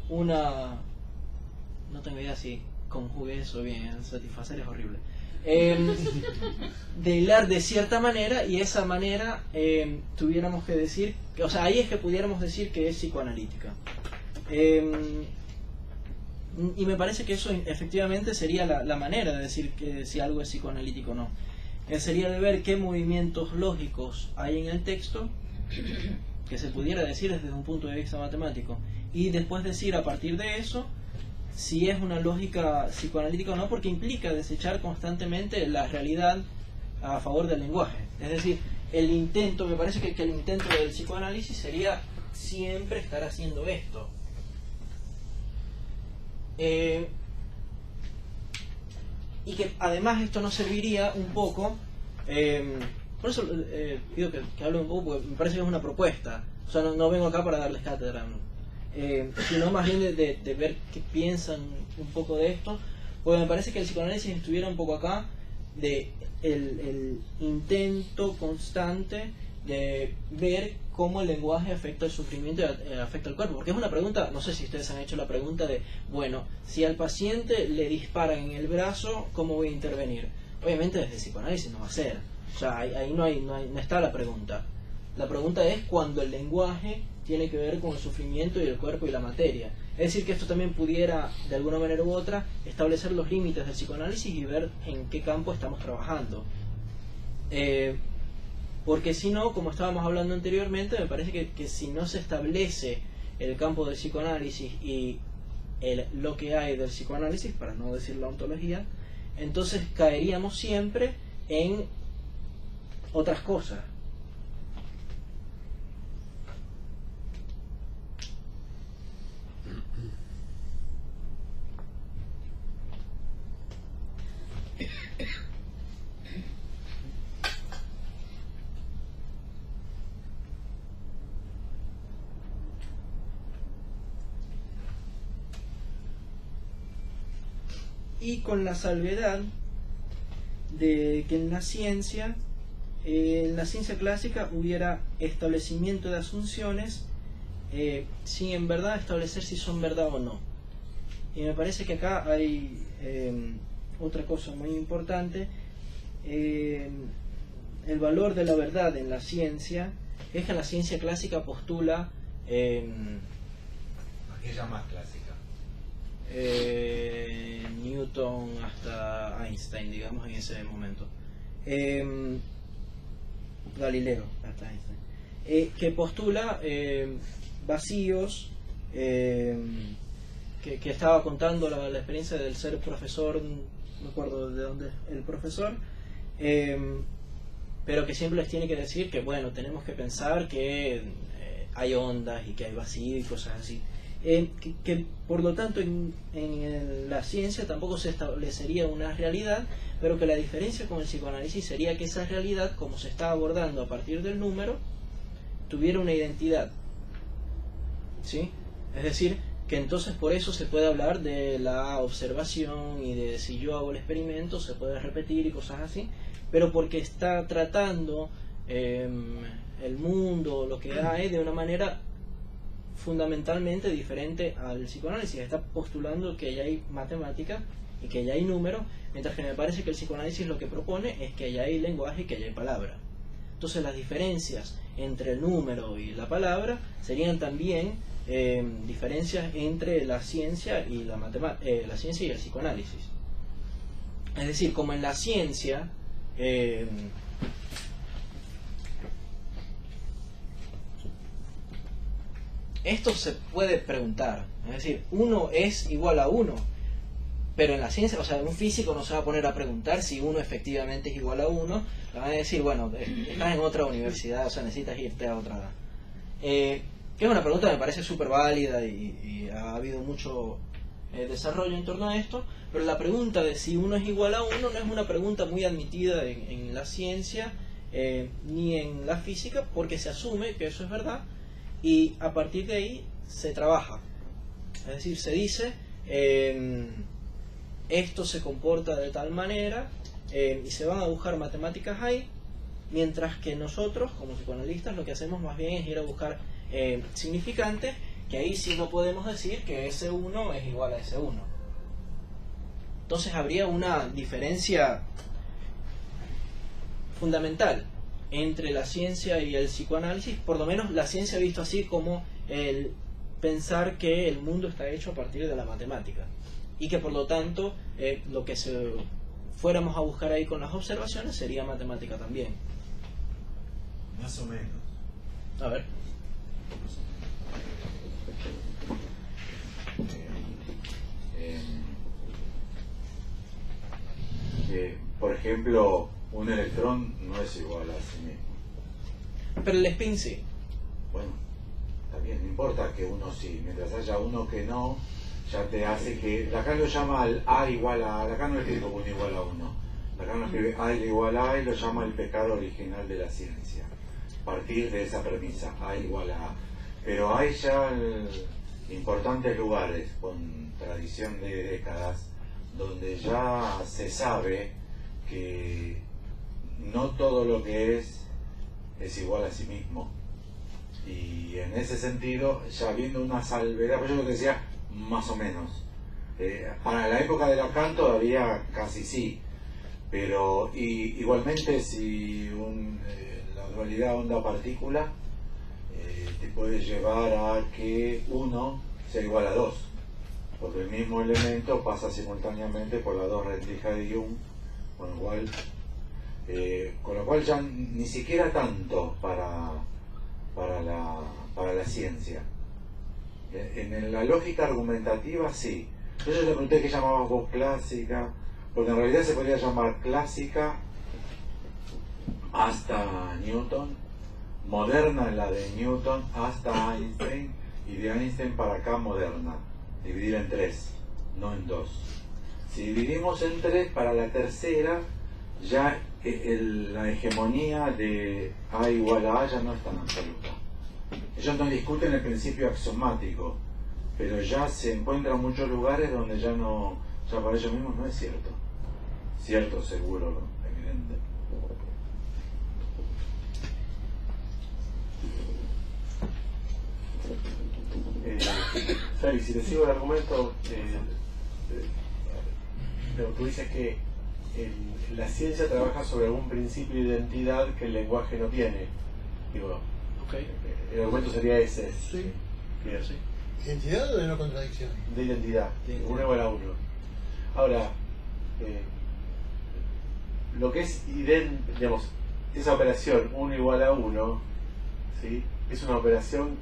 una... no tengo idea si conjugué eso bien, satisfacer es horrible. De hilar de cierta manera, y esa manera tuviéramos que decir, o sea, ahí es que pudiéramos decir que es psicoanalítica. Y me parece que eso efectivamente sería la manera de decir que si algo es psicoanalítico o no. Sería de ver qué movimientos lógicos hay en el texto, que se pudiera decir desde un punto de vista matemático, y después decir a partir de eso si es una lógica psicoanalítica o no, porque implica desechar constantemente la realidad a favor del lenguaje. Es decir, el intento, me parece que el intento del psicoanálisis sería siempre estar haciendo esto. Y que además esto nos serviría un poco, por eso pido que hable un poco, porque me parece que es una propuesta. O sea, no vengo acá para darles cátedra, sino más bien de ver qué piensan un poco de esto, porque me parece que el psicoanálisis estuviera un poco acá de el intento constante de ver cómo el lenguaje afecta el sufrimiento y afecta el cuerpo, porque es una pregunta, no sé si ustedes han hecho la pregunta de, bueno, si al paciente le disparan en el brazo, ¿cómo voy a intervenir? Obviamente desde el psicoanálisis no va a ser, o sea, ahí no está la pregunta. La pregunta es cuando el lenguaje tiene que ver con el sufrimiento y el cuerpo y la materia. Es decir, que esto también pudiera, de alguna manera u otra, establecer los límites del psicoanálisis y ver en qué campo estamos trabajando. Porque si no, como estábamos hablando anteriormente, me parece que si no se establece el campo del psicoanálisis y lo que hay del psicoanálisis, para no decir la ontología, entonces caeríamos siempre en otras cosas. Y con la salvedad de que en la ciencia clásica hubiera establecimiento de asunciones sin en verdad establecer si son verdad o no. Y me parece que acá hay otra cosa muy importante. El valor de la verdad en la ciencia es que la ciencia clásica postula aquella más clásica, Newton hasta Einstein, digamos, en ese momento, Galileo hasta Einstein, que postula vacíos, que estaba contando la experiencia del ser profesor, no me acuerdo de dónde el profesor, pero que siempre les tiene que decir que bueno, tenemos que pensar que hay ondas y que hay vacío y cosas así. que por lo tanto en la ciencia tampoco se establecería una realidad, pero que la diferencia con el psicoanálisis sería que esa realidad, como se está abordando a partir del número, tuviera una identidad, ¿sí? Es decir, que entonces por eso se puede hablar de la observación y de si yo hago el experimento se puede repetir y cosas así, pero porque está tratando el mundo, lo que hay, de una manera fundamentalmente diferente al psicoanálisis. Está postulando que ya hay matemática y que ya hay números, mientras que me parece que el psicoanálisis lo que propone es que ya hay lenguaje y que ya hay palabra. Entonces las diferencias entre el número y la palabra serían también diferencias entre la ciencia y la ciencia y el psicoanálisis. Es decir, como en la ciencia esto se puede preguntar, es decir, 1 es igual a 1, pero en la ciencia, o sea, un físico no se va a poner a preguntar si 1 efectivamente es igual a 1, le van a decir, bueno, estás en otra universidad, o sea, necesitas irte a otra. Que es una pregunta que me parece súper válida y ha habido mucho desarrollo en torno a esto, pero la pregunta de si 1 es igual a 1 no es una pregunta muy admitida en la ciencia ni en la física, porque se asume que eso es verdad y a partir de ahí se trabaja. Es decir, se dice esto se comporta de tal manera y se van a buscar matemáticas ahí, mientras que nosotros como psicoanalistas lo que hacemos más bien es ir a buscar significantes, que ahí sí no podemos decir que ese 1 es igual a ese 1. Entonces habría una diferencia fundamental entre la ciencia y el psicoanálisis, por lo menos la ciencia visto así como el pensar que el mundo está hecho a partir de la matemática y que por lo tanto lo que fuéramos a buscar ahí con las observaciones sería matemática también. Más o menos. A ver. Por ejemplo, un electrón no es igual a sí mismo. Pero el spin sí. Bueno, también no importa que uno sí, mientras haya uno que no, ya te hace que... Lacan lo llama al A igual a... Lacan no escribe como 1 igual a 1. Lacan no escribe A igual a y lo llama el pecado original de la ciencia. Partir de esa premisa, A igual a A. Pero hay ya importantes lugares con tradición de décadas donde ya se sabe que no todo lo que es igual a sí mismo. Y en ese sentido, ya viendo una salvedad, pues yo lo que decía, más o menos. Para la época de Lacan todavía casi sí, pero igualmente si la dualidad onda-partícula te puede llevar a que 1 sea igual a 2, porque el mismo elemento pasa simultáneamente por las dos rendijas de Jung, con lo cual ya ni siquiera tanto para la ciencia. En la lógica argumentativa sí. Yo te pregunté qué llamabas vos clásica, porque en realidad se podría llamar clásica hasta Newton, moderna en la de Newton hasta Einstein, y de Einstein para acá moderna. Dividir en 3, no en 2. Si dividimos en 3, para la tercera ya la hegemonía de A igual a A ya no es tan absoluta. Ellos no discuten el principio axiomático, pero ya se encuentran muchos lugares donde ya para ellos mismos no es cierto. Cierto, seguro, evidente. Félix, si te sigo el argumento, tú dices que la ciencia trabaja sobre algún principio de identidad que el lenguaje no tiene. Digo, Okay. El argumento sería ese. Sí. Bien. Sí. ¿Identidad o de no contradicción? De identidad, De identidad. 1 igual a 1. Ahora, lo que es digamos, esa operación 1 igual a 1, ¿sí? Es una operación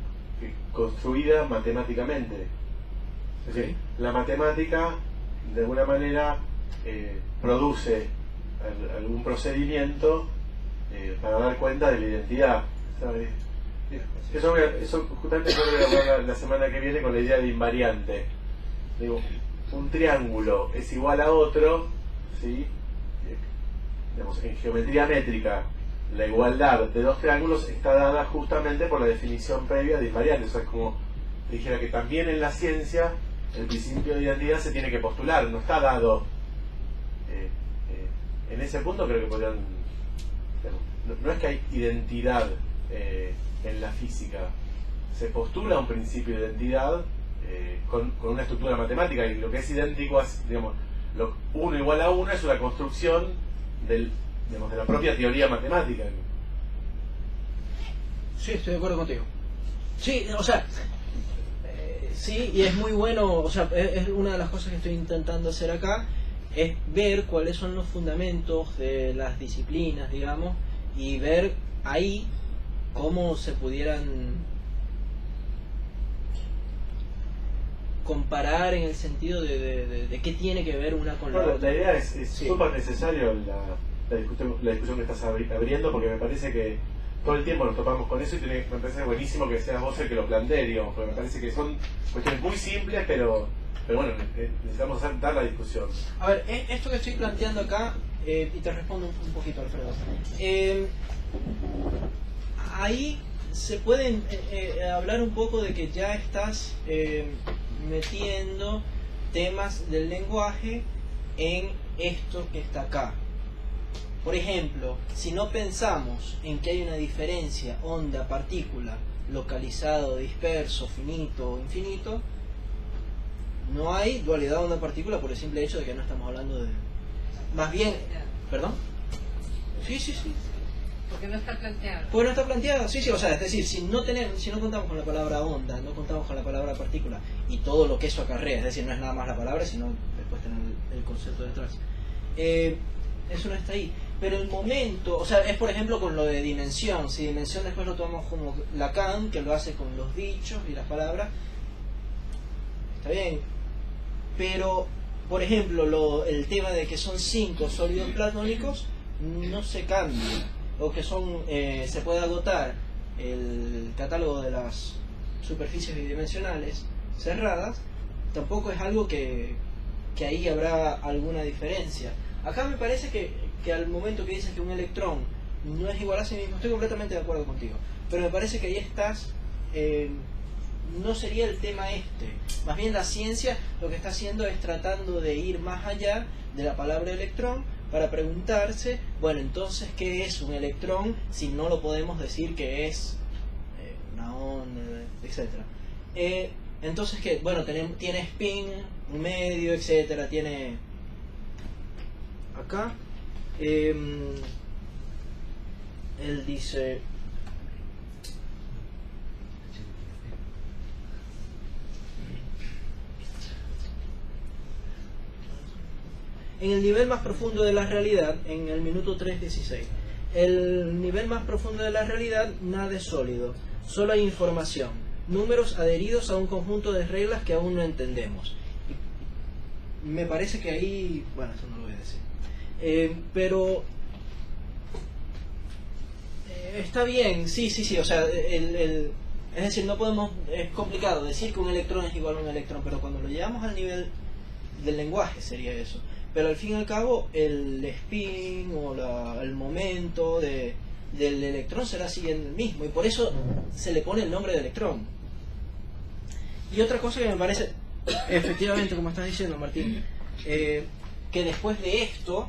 construida matemáticamente. Es decir, la matemática de alguna manera produce algún procedimiento para dar cuenta de la identidad, ¿sabes? Eso justamente yo voy a hablar la semana que viene con la idea de invariante. Digo, un triángulo es igual a otro, ¿sí? Digamos, en geometría métrica, la igualdad de dos triángulos está dada justamente por la definición previa de invariante. O sea, es como dijera que también en la ciencia el principio de identidad se tiene que postular, no está dado. En ese punto creo que podrían... No es que hay identidad en la física, se postula un principio de identidad con una estructura matemática, y lo que es idéntico es, digamos, lo 1 igual a 1 es una construcción de la propia teoría matemática. Sí, estoy de acuerdo contigo. Sí, o sea, sí, y es muy bueno, o sea, es una de las cosas que estoy intentando hacer acá, es ver cuáles son los fundamentos de las disciplinas, digamos, y ver ahí cómo se pudieran comparar en el sentido de qué tiene que ver una con la Bueno, otra. la idea es Sí. súper necesario la discusión que estás abriendo, porque me parece que todo el tiempo nos topamos con eso y me parece buenísimo que seas vos el que lo plantee, digamos, porque me parece que son cuestiones muy simples, pero bueno, necesitamos dar la discusión. A ver, esto que estoy planteando acá, y te respondo un poquito, Alfredo. Ahí se puede hablar un poco de que ya estás metiendo temas del lenguaje en esto que está acá. Por ejemplo, si no pensamos en que hay una diferencia onda-partícula, localizado, disperso, finito o infinito, no hay dualidad onda-partícula por el simple hecho de que no estamos hablando de... Más bien... ¿Perdón? Sí. Porque no está planteado. Pues no está planteado, sí, o sea, es decir, si no contamos con la palabra onda, no contamos con la palabra partícula y todo lo que eso acarrea, es decir, no es nada más la palabra, sino después tener el concepto detrás. Eso no está ahí. Pero el momento, o sea, es por ejemplo con lo de dimensión. Si dimensión después lo tomamos como Lacan, que lo hace con los dichos y las palabras, está bien. Pero, por ejemplo, el tema de que son 5 sólidos platónicos no se cambia. O que se puede agotar el catálogo de las superficies bidimensionales cerradas, tampoco es algo que ahí habrá alguna diferencia. Acá me parece que al momento que dices que un electrón no es igual a sí mismo, estoy completamente de acuerdo contigo, pero me parece que ahí estás, no sería el tema este. Más bien la ciencia lo que está haciendo es tratando de ir más allá de la palabra electrón para preguntarse, bueno, entonces, ¿qué es un electrón si no lo podemos decir que es una onda, etcétera? Entonces, que bueno, tiene spin, un medio, etcétera, tiene acá, él dice, en el nivel más profundo de la realidad, en el minuto 3:16, el nivel más profundo de la realidad, nada es sólido, solo hay información, números adheridos a un conjunto de reglas que aún no entendemos. Y me parece que ahí, bueno, eso no lo voy a decir, pero está bien, sí, o sea, es decir, no podemos, es complicado decir que un electrón es igual a un electrón, pero cuando lo llevamos al nivel del lenguaje sería eso. Pero al fin y al cabo el spin o el momento del electrón será siguiendo el mismo, y por eso se le pone el nombre de electrón. Y otra cosa que me parece, efectivamente, como estás diciendo, Martín, que después de esto,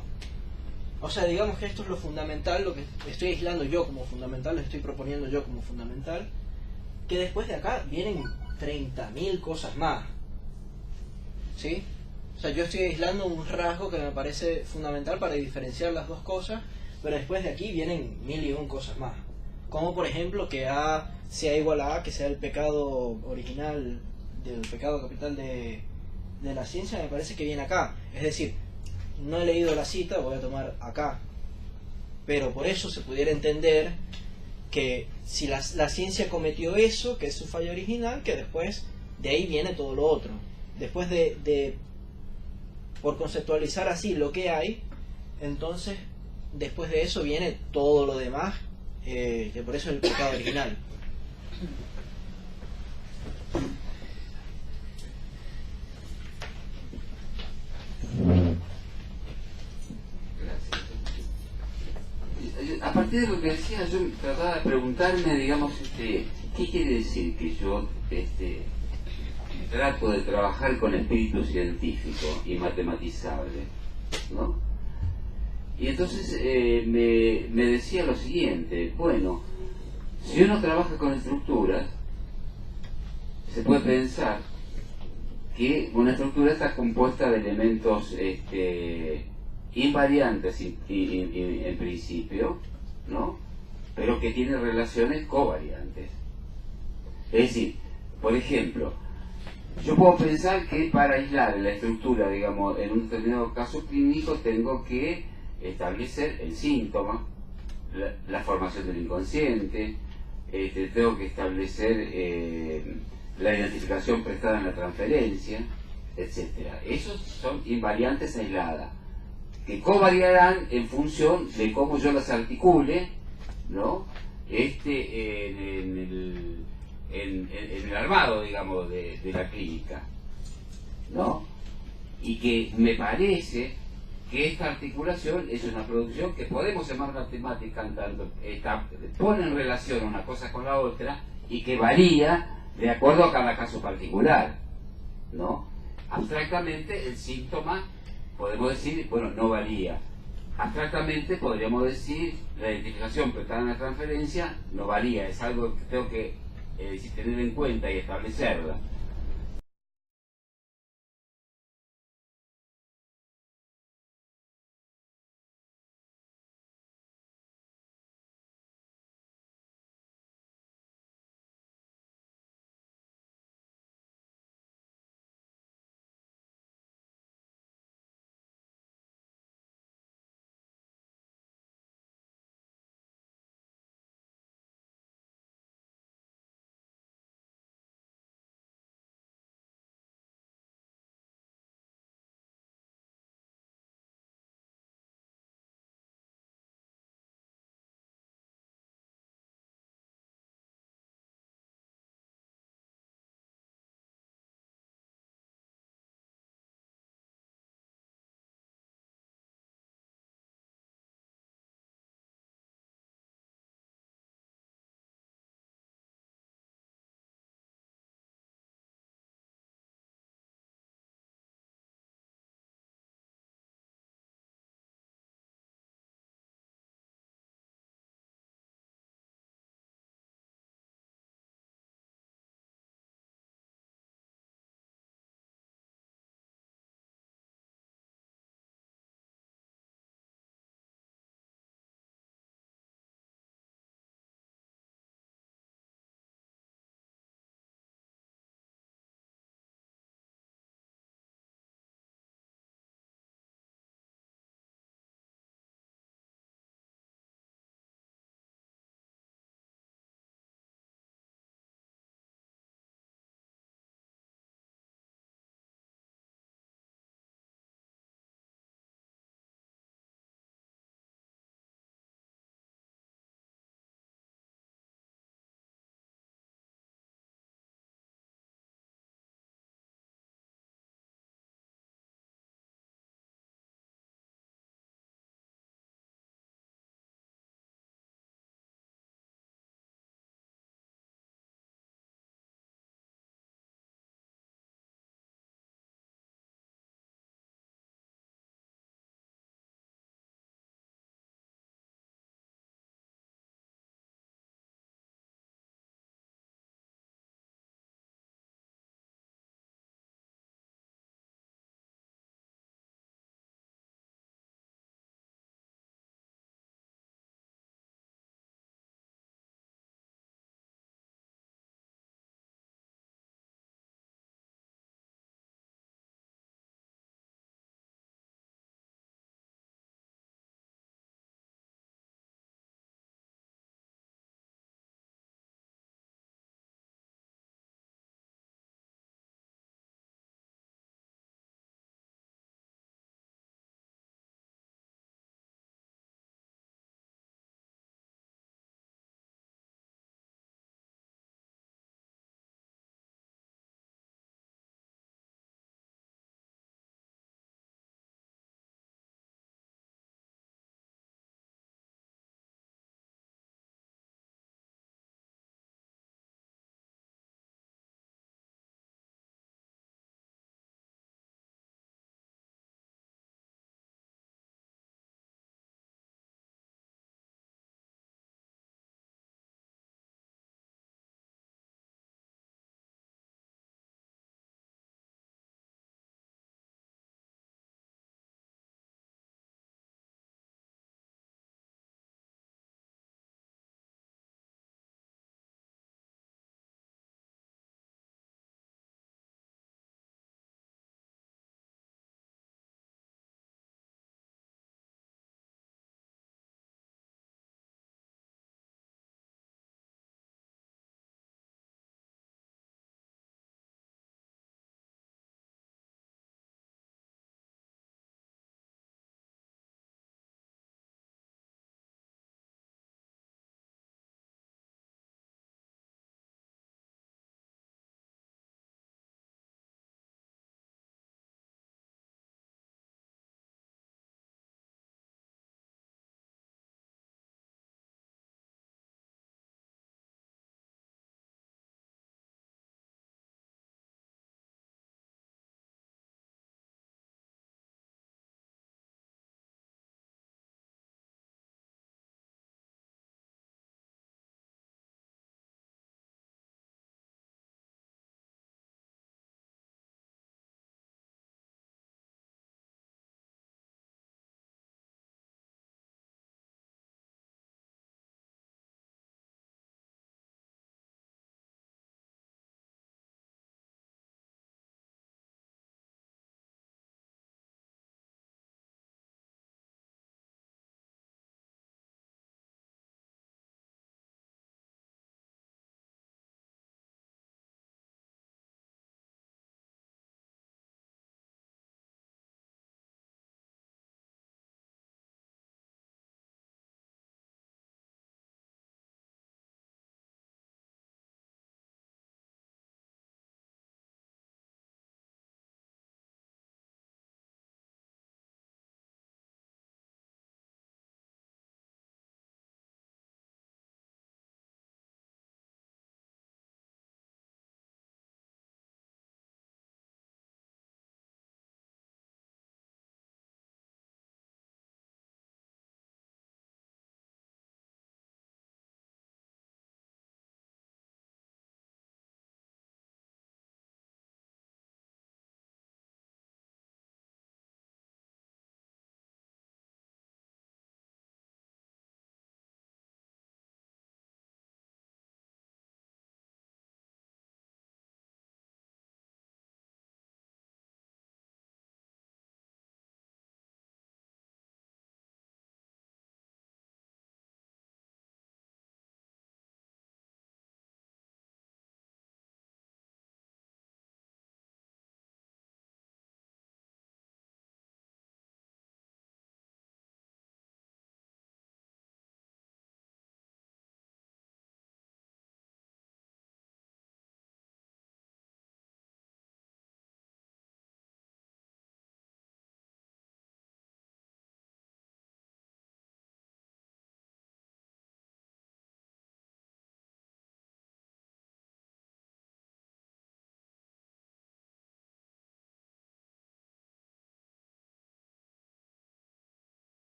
o sea, digamos que esto es lo fundamental, lo que estoy aislando yo como fundamental, lo estoy proponiendo yo como fundamental, que después de acá vienen 30.000 cosas más, ¿sí? O sea, yo estoy aislando un rasgo que me parece fundamental para diferenciar las dos cosas, pero después de aquí vienen 1.001 cosas más. Como por ejemplo que A sea igual a A, que sea el pecado original del pecado capital de la ciencia, me parece que viene acá. Es decir, no he leído la cita, voy a tomar acá. Pero por eso se pudiera entender que si la ciencia cometió eso, que es su falla original, que después de ahí viene todo lo otro. Después por conceptualizar así lo que hay, entonces después de eso viene todo lo demás, que por eso es el pecado original. A partir de lo que decía, yo trataba de preguntarme, digamos, ¿qué quiere decir que yo trato de trabajar con espíritu científico y matematizable, ¿no? Y entonces me decía lo siguiente: bueno, si uno trabaja con estructuras, se puede pensar que una estructura está compuesta de elementos invariantes en principio, ¿no? Pero que tienen relaciones covariantes. Es decir, por ejemplo, yo puedo pensar que para aislar la estructura, digamos, en un determinado caso clínico, tengo que establecer el síntoma, la formación del inconsciente, tengo que establecer la identificación prestada en la transferencia, etc. Esos son invariantes aisladas, que covariarán en función de cómo yo las articule, ¿no? En el armado, digamos, de la clínica, ¿no? Y que me parece que esta articulación es una producción que podemos llamar matemática, en tanto pone en relación una cosa con la otra y que varía de acuerdo a cada caso particular, ¿no? Abstractamente el síntoma podemos decir, bueno, no varía. Abstractamente podríamos decir la identificación prestada en la transferencia no varía, es algo que tengo que tener en cuenta y establecerla.